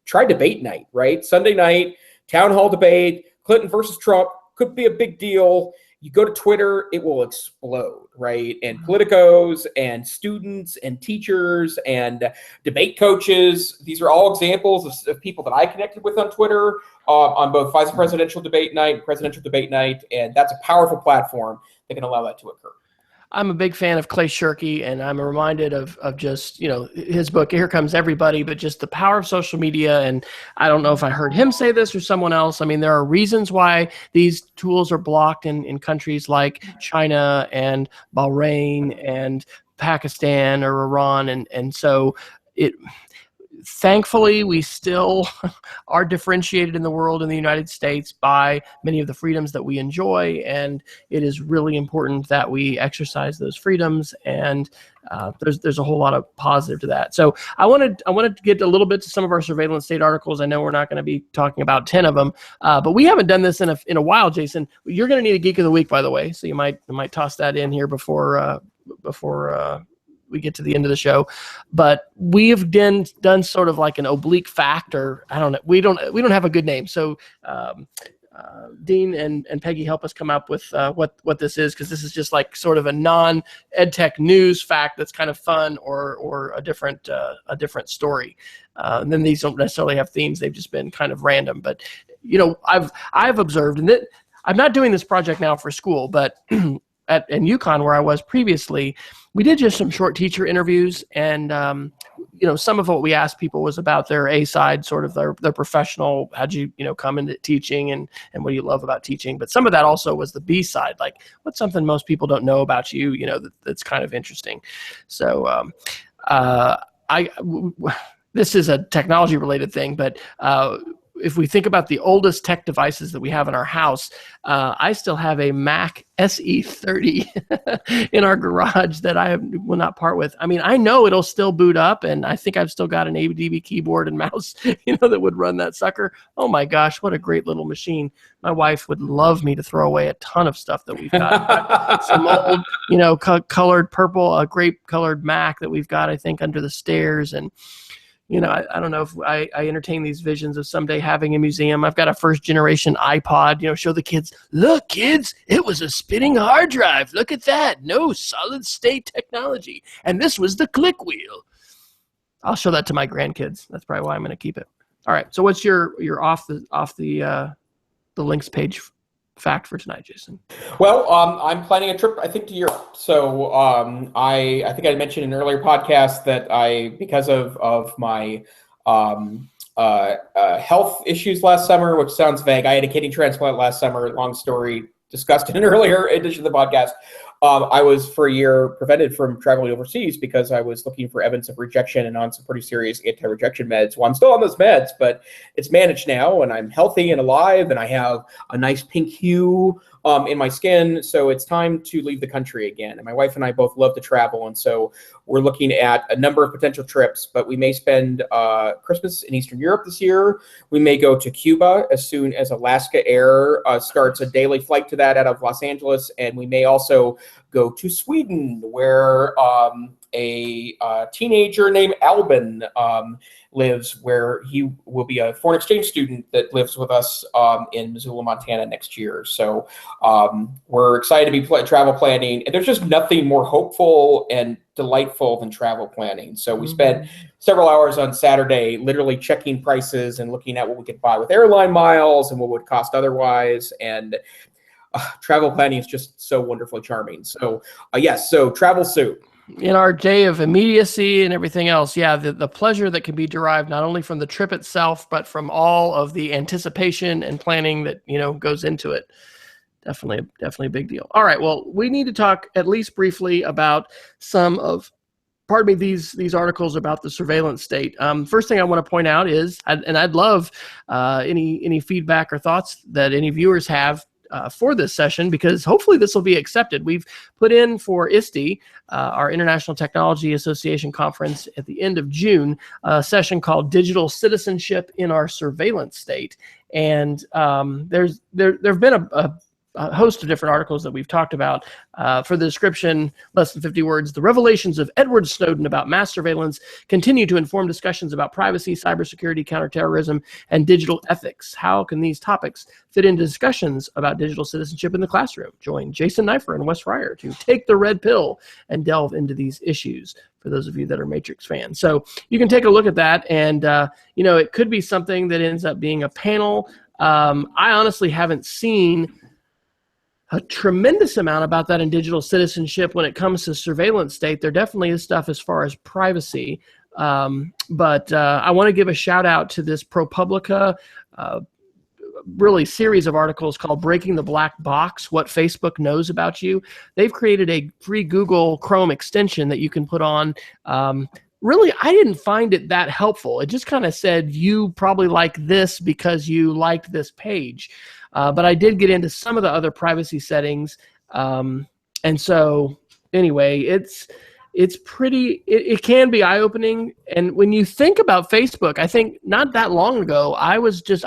try debate night, right? Sunday night, town hall debate, Clinton versus Trump, could be a big deal. You go to Twitter, it will explode, right? And politicos and students and teachers and debate coaches, these are all examples of people that I connected with on Twitter on both vice presidential debate night and presidential debate night. And that's a powerful platform that can allow that to occur. I'm a big fan of Clay Shirky, and I'm reminded of just, his book, Here Comes Everybody, but just the power of social media. And I don't know if I heard him say this or someone else. I mean, there are reasons why these tools are blocked in countries like China and Bahrain and Pakistan or Iran. And so thankfully, we still are differentiated in the world in the United States by many of the freedoms that we enjoy, and it is really important that we exercise those freedoms. And there's a whole lot of positive to that. So I wanted to get a little bit to some of our surveillance state articles. I know we're not going to be talking about 10 of them, but we haven't done this in a while, Jason. You're going to need a Geek of the Week, by the way, so you might toss that in here before we get to the end of the show. But we've done sort of like an oblique fact, or I don't know. We don't have a good name. So Dean and Peggy help us come up with what this is, because this is just like sort of a non-EdTech news fact that's kind of fun or a different story. And then these don't necessarily have themes. They've just been kind of random. But I've observed, and that I'm not doing this project now for school, but in UConn, where I was previously, we did just some short teacher interviews, and some of what we asked people was about their A side, sort of their professional, how'd you come into teaching, and what do you love about teaching. But some of that also was the B side, like what's something most people don't know about you, that's kind of interesting. So this is a technology related thing, but if we think about the oldest tech devices that we have in our house, I still have a Mac SE30 in our garage that I will not part with. I mean, I know it'll still boot up, and I think I've still got an ADB keyboard and mouse, that would run that sucker. Oh my gosh, what a great little machine. My wife would love me to throw away a ton of stuff that we've got. Some old, colored purple, grape colored Mac that we've got, I think, under the stairs. And I don't know if I entertain these visions of someday having a museum. I've got a first generation iPod, show the kids, look, kids, it was a spinning hard drive. Look at that. No solid state technology. And this was the click wheel. I'll show that to my grandkids. That's probably why I'm going to keep it. All right. So what's your off the links page fact for tonight, Jason? Well, I'm planning a trip, I think, to Europe. So I think I mentioned in an earlier podcast that because of my health issues last summer, which sounds vague, I had a kidney transplant last summer. Long story discussed in an earlier edition of the podcast. I was for a year prevented from traveling overseas because I was looking for evidence of rejection and on some pretty serious anti-rejection meds. Well, I'm still on those meds, but it's managed now, and I'm healthy and alive, and I have a nice pink hue in my skin. So it's time to leave the country again. And my wife and I both love to travel, and so we're looking at a number of potential trips. But we may spend Christmas in Eastern Europe this year. We may go to Cuba as soon as Alaska Air starts a daily flight to that out of Los Angeles, and we may also go to Sweden, where a teenager named Albin lives, where he will be a foreign exchange student that lives with us in Missoula, Montana next year. So we're excited to be travel planning, and there's just nothing more hopeful and delightful than travel planning. So we spent several hours on Saturday literally checking prices and looking at what we could buy with airline miles and what would cost otherwise. And travel planning is just so wonderfully charming. So yes, so travel soon. In our day of immediacy and everything else, yeah, the pleasure that can be derived not only from the trip itself, but from all of the anticipation and planning that, goes into it. Definitely a big deal. All right, well, we need to talk at least briefly about some of, these articles about the surveillance state. First thing I want to point out is, and I'd love any feedback or thoughts that any viewers have for this session, because hopefully this will be accepted. We've put in for ISTE, our International Technology Association conference at the end of June, a session called Digital Citizenship in Our Surveillance State. And there have been a host of different articles that we've talked about. For the description, less than 50 words, the revelations of Edward Snowden about mass surveillance continue to inform discussions about privacy, cybersecurity, counterterrorism, and digital ethics. How can these topics fit into discussions about digital citizenship in the classroom? Join Jason Neiffer and Wes Fryer to take the red pill and delve into these issues, for those of you that are Matrix fans. So you can take a look at that, and it could be something that ends up being a panel. I honestly haven't seen a tremendous amount about that in digital citizenship when it comes to surveillance state. There definitely is stuff as far as privacy, but I want to give a shout out to this ProPublica really series of articles called Breaking the Black Box, What Facebook Knows About You. They've created a free Google Chrome extension that you can put on. Really, I didn't find it that helpful. It just kind of said, you probably like this because you liked this page. But I did get into some of the other privacy settings. And so anyway, it's pretty, it can be eye-opening. And when you think about Facebook, I think not that long ago, I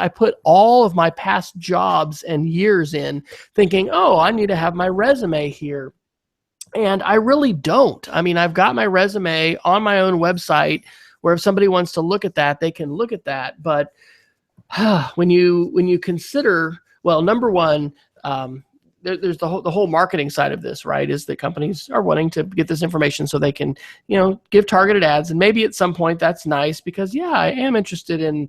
put all of my past jobs and years in thinking, oh, I need to have my resume here. And I really don't. I mean, I've got my resume on my own website where if somebody wants to look at that, they can look at that. But when you consider, well, number one, there's the whole marketing side of this, right? Is that companies are wanting to get this information so they can, give targeted ads. And maybe at some point that's nice because, yeah, I am interested in,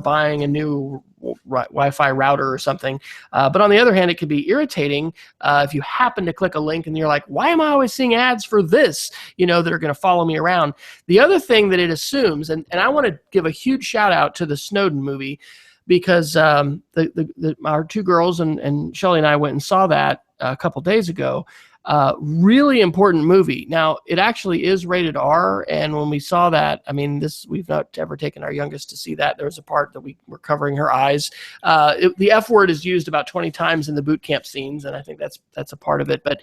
buying a new Wi-Fi router or something. But on the other hand, it can be irritating if you happen to click a link and you're like, why am I always seeing ads for this, that are going to follow me around? The other thing that it assumes, and I want to give a huge shout out to the Snowden movie, because our two girls and Shelly and I went and saw that a couple days ago. Really important movie. Now, it actually is rated R, and when we saw that, I mean, we've not ever taken our youngest to see that. There was a part that we were covering her eyes. The F word is used about 20 times in the boot camp scenes, and I think that's a part of it. But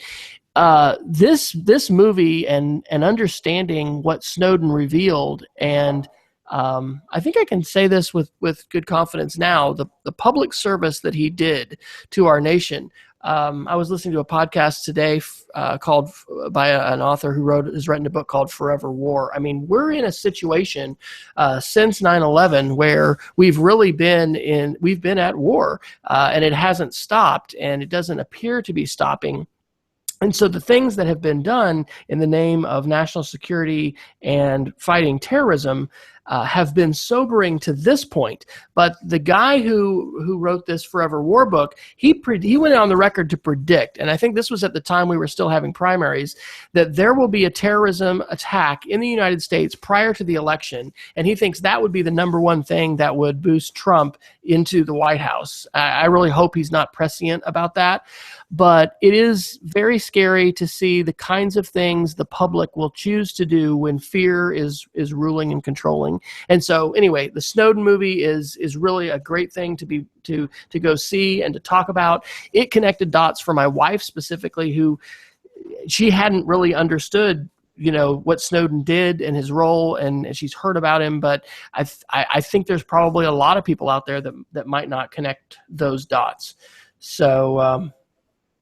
this movie and understanding what Snowden revealed, and I think I can say this with good confidence now, the public service that he did to our nation. I was listening to a podcast today called by an author who has written a book called Forever War. I mean, we're in a situation since 9/11 where we've been at war, and it hasn't stopped, and it doesn't appear to be stopping. And so the things that have been done in the name of national security and fighting terrorism, have been sobering to this point. But the guy who wrote this Forever War book, he went on the record to predict, and I think this was at the time we were still having primaries, that there will be a terrorism attack in the United States prior to the election, and he thinks that would be the number one thing that would boost Trump into the White House. I really hope he's not prescient about that, but it is very scary to see the kinds of things the public will choose to do when fear is ruling and controlling. And so anyway, the Snowden movie is really a great thing to go see and to talk about. It connected dots for my wife specifically, who she hadn't really understood what Snowden did and his role, and she's heard about him, but I think there's probably a lot of people out there that might not connect those dots. So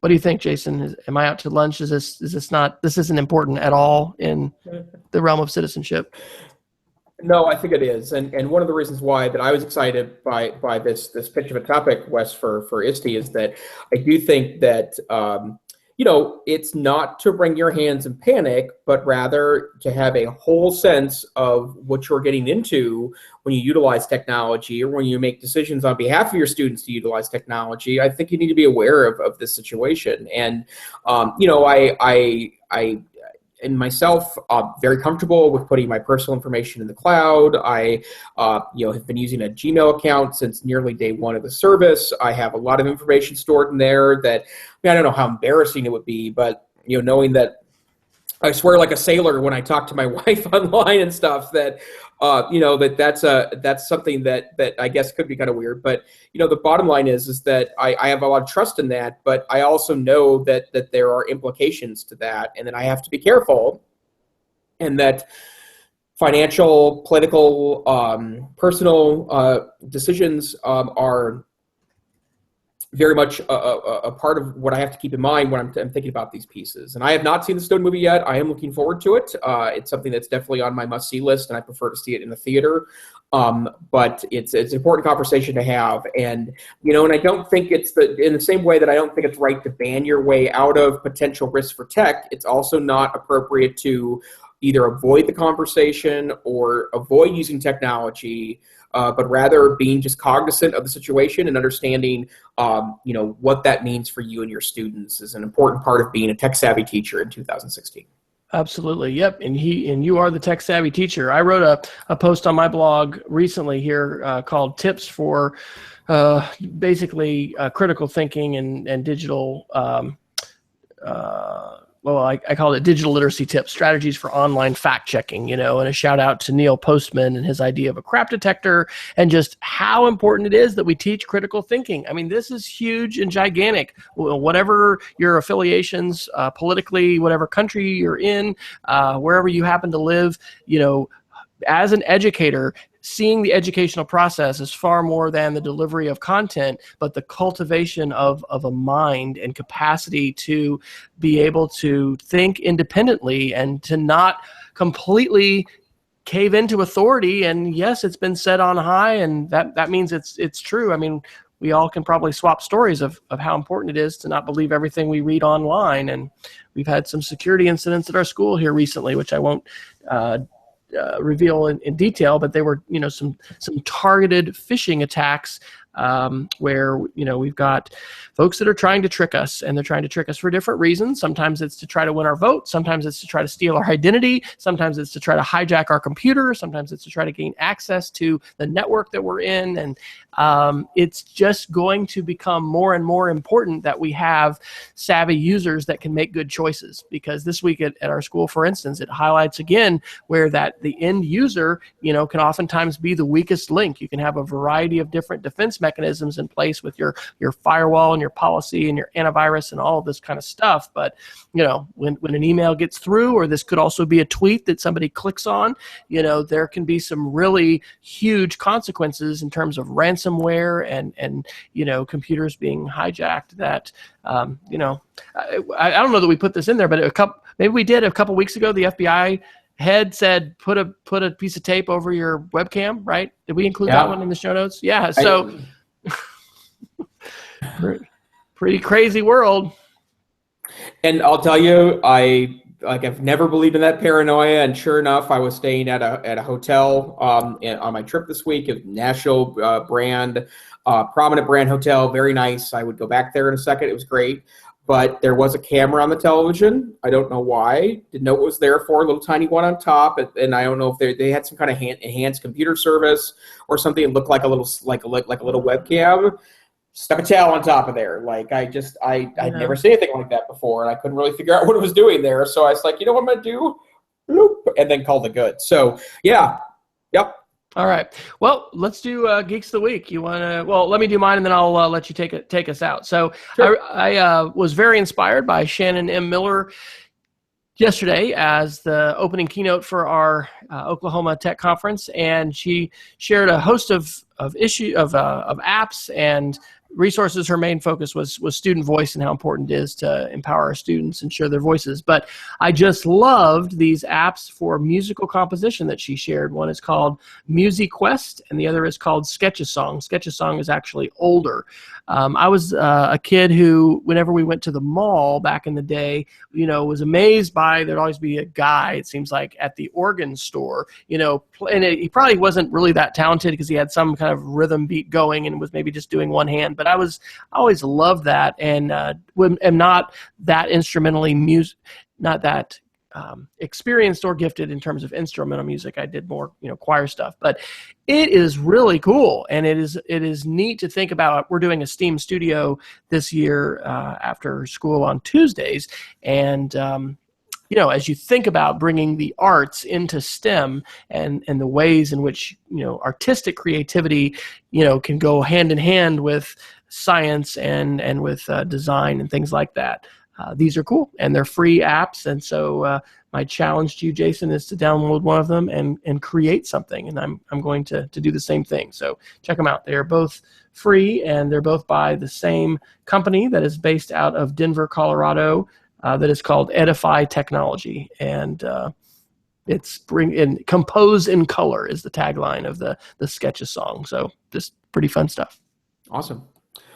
what do you think, Jason? Am I out to lunch? This isn't important at all in the realm of citizenship? No, I think it is, and one of the reasons why that I was excited by this pitch of a topic, Wes, for ISTE, is that I do think that it's not to wring your hands in panic, but rather to have a whole sense of what you're getting into when you utilize technology, or when you make decisions on behalf of your students to utilize technology. I think you need to be aware of this situation. And, I and myself, very comfortable with putting my personal information in the cloud. I, have been using a Gmail account since nearly day one of the service. I have a lot of information stored in there that, I don't know how embarrassing it would be, but, knowing that I swear like a sailor when I talk to my wife online and stuff, that, that's something that I guess could be kind of weird. But, the bottom line is that I have a lot of trust in that, but I also know that there are implications to that, and that I have to be careful, and that financial, political, personal decisions are very much a part of what I have to keep in mind when I'm thinking about these pieces. And I have not seen the Snowden movie yet. I am looking forward to it. It's something that's definitely on my must-see list, and I prefer to see it in the theater. But it's an important conversation to have. And, and I don't think in the same way that I don't think it's right to ban your way out of potential risks for tech, it's also not appropriate to either avoid the conversation or avoid using technology, but rather being just cognizant of the situation and understanding, what that means for you and your students is an important part of being a tech-savvy teacher in 2016. Absolutely. Yep. And you are the tech savvy teacher. I wrote a post on my blog recently here called Tips for basically critical thinking and digital I called it digital literacy tips, strategies for online fact checking, and a shout out to Neil Postman and his idea of a crap detector, and just how important it is that we teach critical thinking. I mean, this is huge and gigantic. Whatever your affiliations politically, whatever country you're in, wherever you happen to live, as an educator, seeing the educational process is far more than the delivery of content, but the cultivation of a mind and capacity to be able to think independently and to not completely cave into authority. And yes, it's been said on high, and that means it's true. I mean, we all can probably swap stories of how important it is to not believe everything we read online. And we've had some security incidents at our school here recently, which I won't reveal in detail, but they were, some targeted phishing attacks where, we've got folks that are trying to trick us, and they're trying to trick us for different reasons. Sometimes it's to try to win our vote. Sometimes it's to try to steal our identity. Sometimes it's to try to hijack our computer. Sometimes it's to try to gain access to the network that we're in. And it's just going to become more and more important that we have savvy users that can make good choices, because this week at our school, for instance, it highlights again where that the end user, can oftentimes be the weakest link. You can have a variety of different defense mechanisms in place with your firewall and your policy and your antivirus and all of this kind of stuff. But, when an email gets through, or this could also be a tweet that somebody clicks on, there can be some really huge consequences in terms of ransomware and computers being hijacked that, I don't know that we put this in there, but maybe we did a couple weeks ago. The FBI head said, put a piece of tape over your webcam, right? Did we include that one in the show notes? Yeah. So pretty crazy world. And I'll tell you, I like I've never believed in that paranoia, and sure enough, I was staying at a hotel on my trip this week, a national brand, prominent brand hotel, very nice. I would go back there in a second. It was great, but there was a camera on the television. I don't know why. Didn't know what it was there for. A little tiny one on top, and I don't know if they had some kind of enhanced computer service or something. It looked like a little webcam. Stuck a towel on top of there. Like I'd never seen anything like that before, and I couldn't really figure out what it was doing there. So I was like, you know what I'm gonna do? Bloop, and then called it good. So yeah, yep. All right. Well, let's do Geeks of the Week. You want to? Well, let me do mine, and then I'll let you take us out. So sure. I was very inspired by Shannon M. Miller yesterday as the opening keynote for our Oklahoma Tech Conference, and she shared a host of apps and resources. Her main focus was student voice and how important it is to empower our students and share their voices. But I just loved these apps for musical composition that she shared. One is called MusiQuest, and the other is called Sketch-a-Song. Sketch-a-Song is actually older. I was a kid who, whenever we went to the mall back in the day, was amazed by, there'd always be a guy, it seems like, at the organ store, and he probably wasn't really that talented because he had some kind of rhythm beat going and was maybe just doing one hand. But I always loved that, and am not that experienced or gifted in terms of instrumental music. I did more, choir stuff, but it is really cool, and it is neat to think about. We're doing a STEAM studio this year after school on Tuesdays, and as you think about bringing the arts into STEM and the ways in which, artistic creativity, can go hand in hand with science and with design and things like that. These are cool, and they're free apps. And so my challenge to you, Jason, is to download one of them and create something. And I'm going to do the same thing. So check them out. They are both free, and they're both by the same company that is based out of Denver, Colorado, that is called Edify Technology. And it's compose in color is the tagline of the Sketch-a-Song. So just pretty fun stuff. Awesome.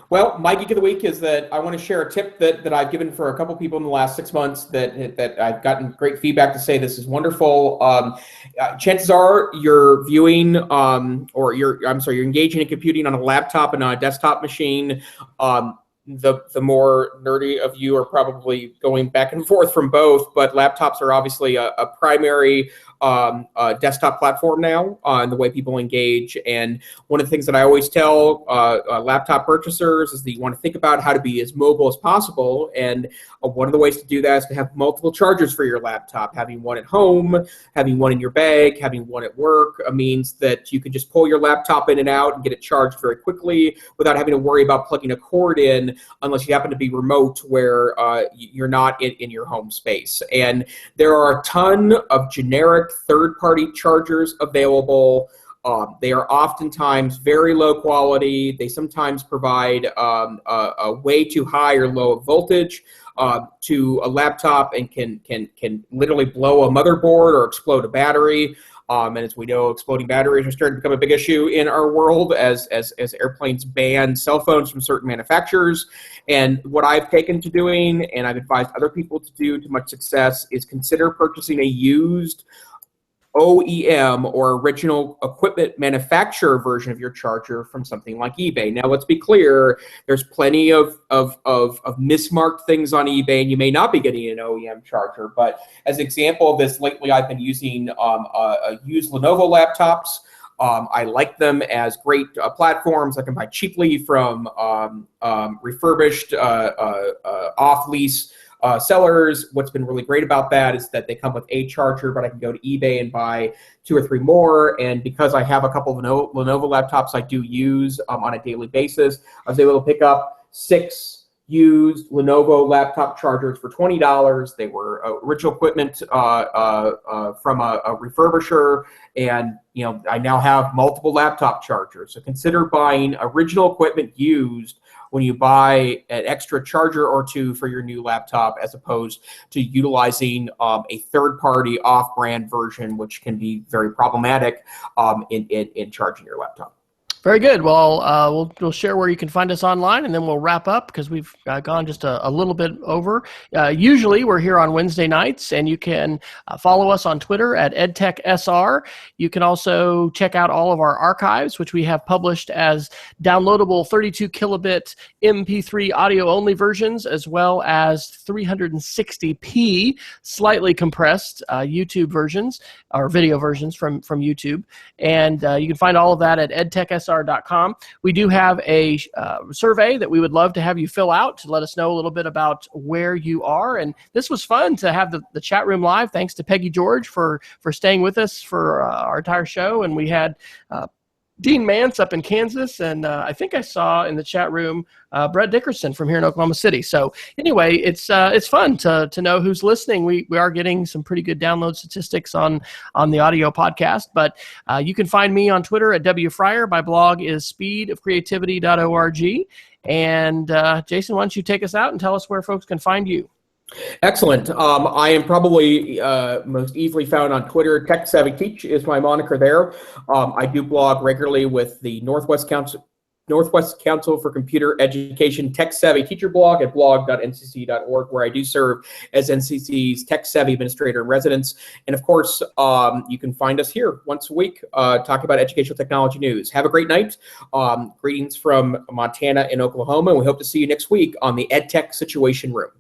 Well, my Geek of the Week is that I want to share a tip that I've given for a couple people in the last 6 months that I've gotten great feedback to say this is wonderful. Chances are you're viewing you're engaging in computing on a laptop and on a desktop machine. The more nerdy of you are probably going back and forth from both, but laptops are obviously a primary desktop platform now in the way people engage. And one of the things that I always tell laptop purchasers is that you want to think about how to be as mobile as possible. And one of the ways to do that is to have multiple chargers for your laptop. Having one at home, having one in your bag, having one at work means that you can just pull your laptop in and out and get it charged very quickly without having to worry about plugging a cord in unless you happen to be remote where you're not in your home space. And there are a ton of generic third-party chargers available. They are oftentimes very low quality. They sometimes provide a way too high or low voltage to a laptop and can literally blow a motherboard or explode a battery. And as we know, exploding batteries are starting to become a big issue in our world as airplanes ban cell phones from certain manufacturers. And what I've taken to doing, and I've advised other people to do to much success, is consider purchasing a used OEM or original equipment manufacturer version of your charger from something like eBay. Now, let's be clear, there's plenty of mismarked things on eBay, and you may not be getting an OEM charger. But as an example of this, lately I've been using used Lenovo laptops. I like them as great platforms. I can buy cheaply from refurbished off-lease sellers. What's been really great about that is that they come with a charger, but I can go to eBay and buy 2 or 3 more. And because I have a couple of Lenovo laptops I do use on a daily basis, I was able to pick up 6 used Lenovo laptop chargers for $20. They were original equipment from a refurbisher, and I now have multiple laptop chargers. So consider buying original equipment used when you buy an extra charger or 2 for your new laptop, as opposed to utilizing a third-party off-brand version, which can be very problematic in charging your laptop. Very good. Well, we'll share where you can find us online, and then we'll wrap up because we've gone just a little bit over. Usually, we're here on Wednesday nights, and you can follow us on Twitter at EdTechSR. You can also check out all of our archives, which we have published as downloadable 32 kilobit MP3 audio-only versions, as well as 360p slightly compressed YouTube versions or video versions from YouTube. And you can find all of that at edtechsr.com. We do have a survey that we would love to have you fill out to let us know a little bit about where you are. And this was fun to have the chat room live. Thanks to Peggy George for staying with us for our entire show. And we had Dean Mance up in Kansas, and I think I saw in the chat room Brett Dickerson from here in Oklahoma City. So anyway, it's fun to know who's listening. We are getting some pretty good download statistics on the audio podcast, but you can find me on Twitter at WFryer. My blog is speedofcreativity.org. And Jason, why don't you take us out and tell us where folks can find you? Excellent. I am probably most easily found on Twitter. Tech Savvy Teach is my moniker there. I do blog regularly with the Northwest Council for Computer Education Tech Savvy Teacher blog at blog.ncc.org, where I do serve as NCC's Tech Savvy Administrator in Residence. And of course, you can find us here once a week talking about educational technology news. Have a great night. Greetings from Montana and Oklahoma, and we hope to see you next week on the EdTech Situation Room.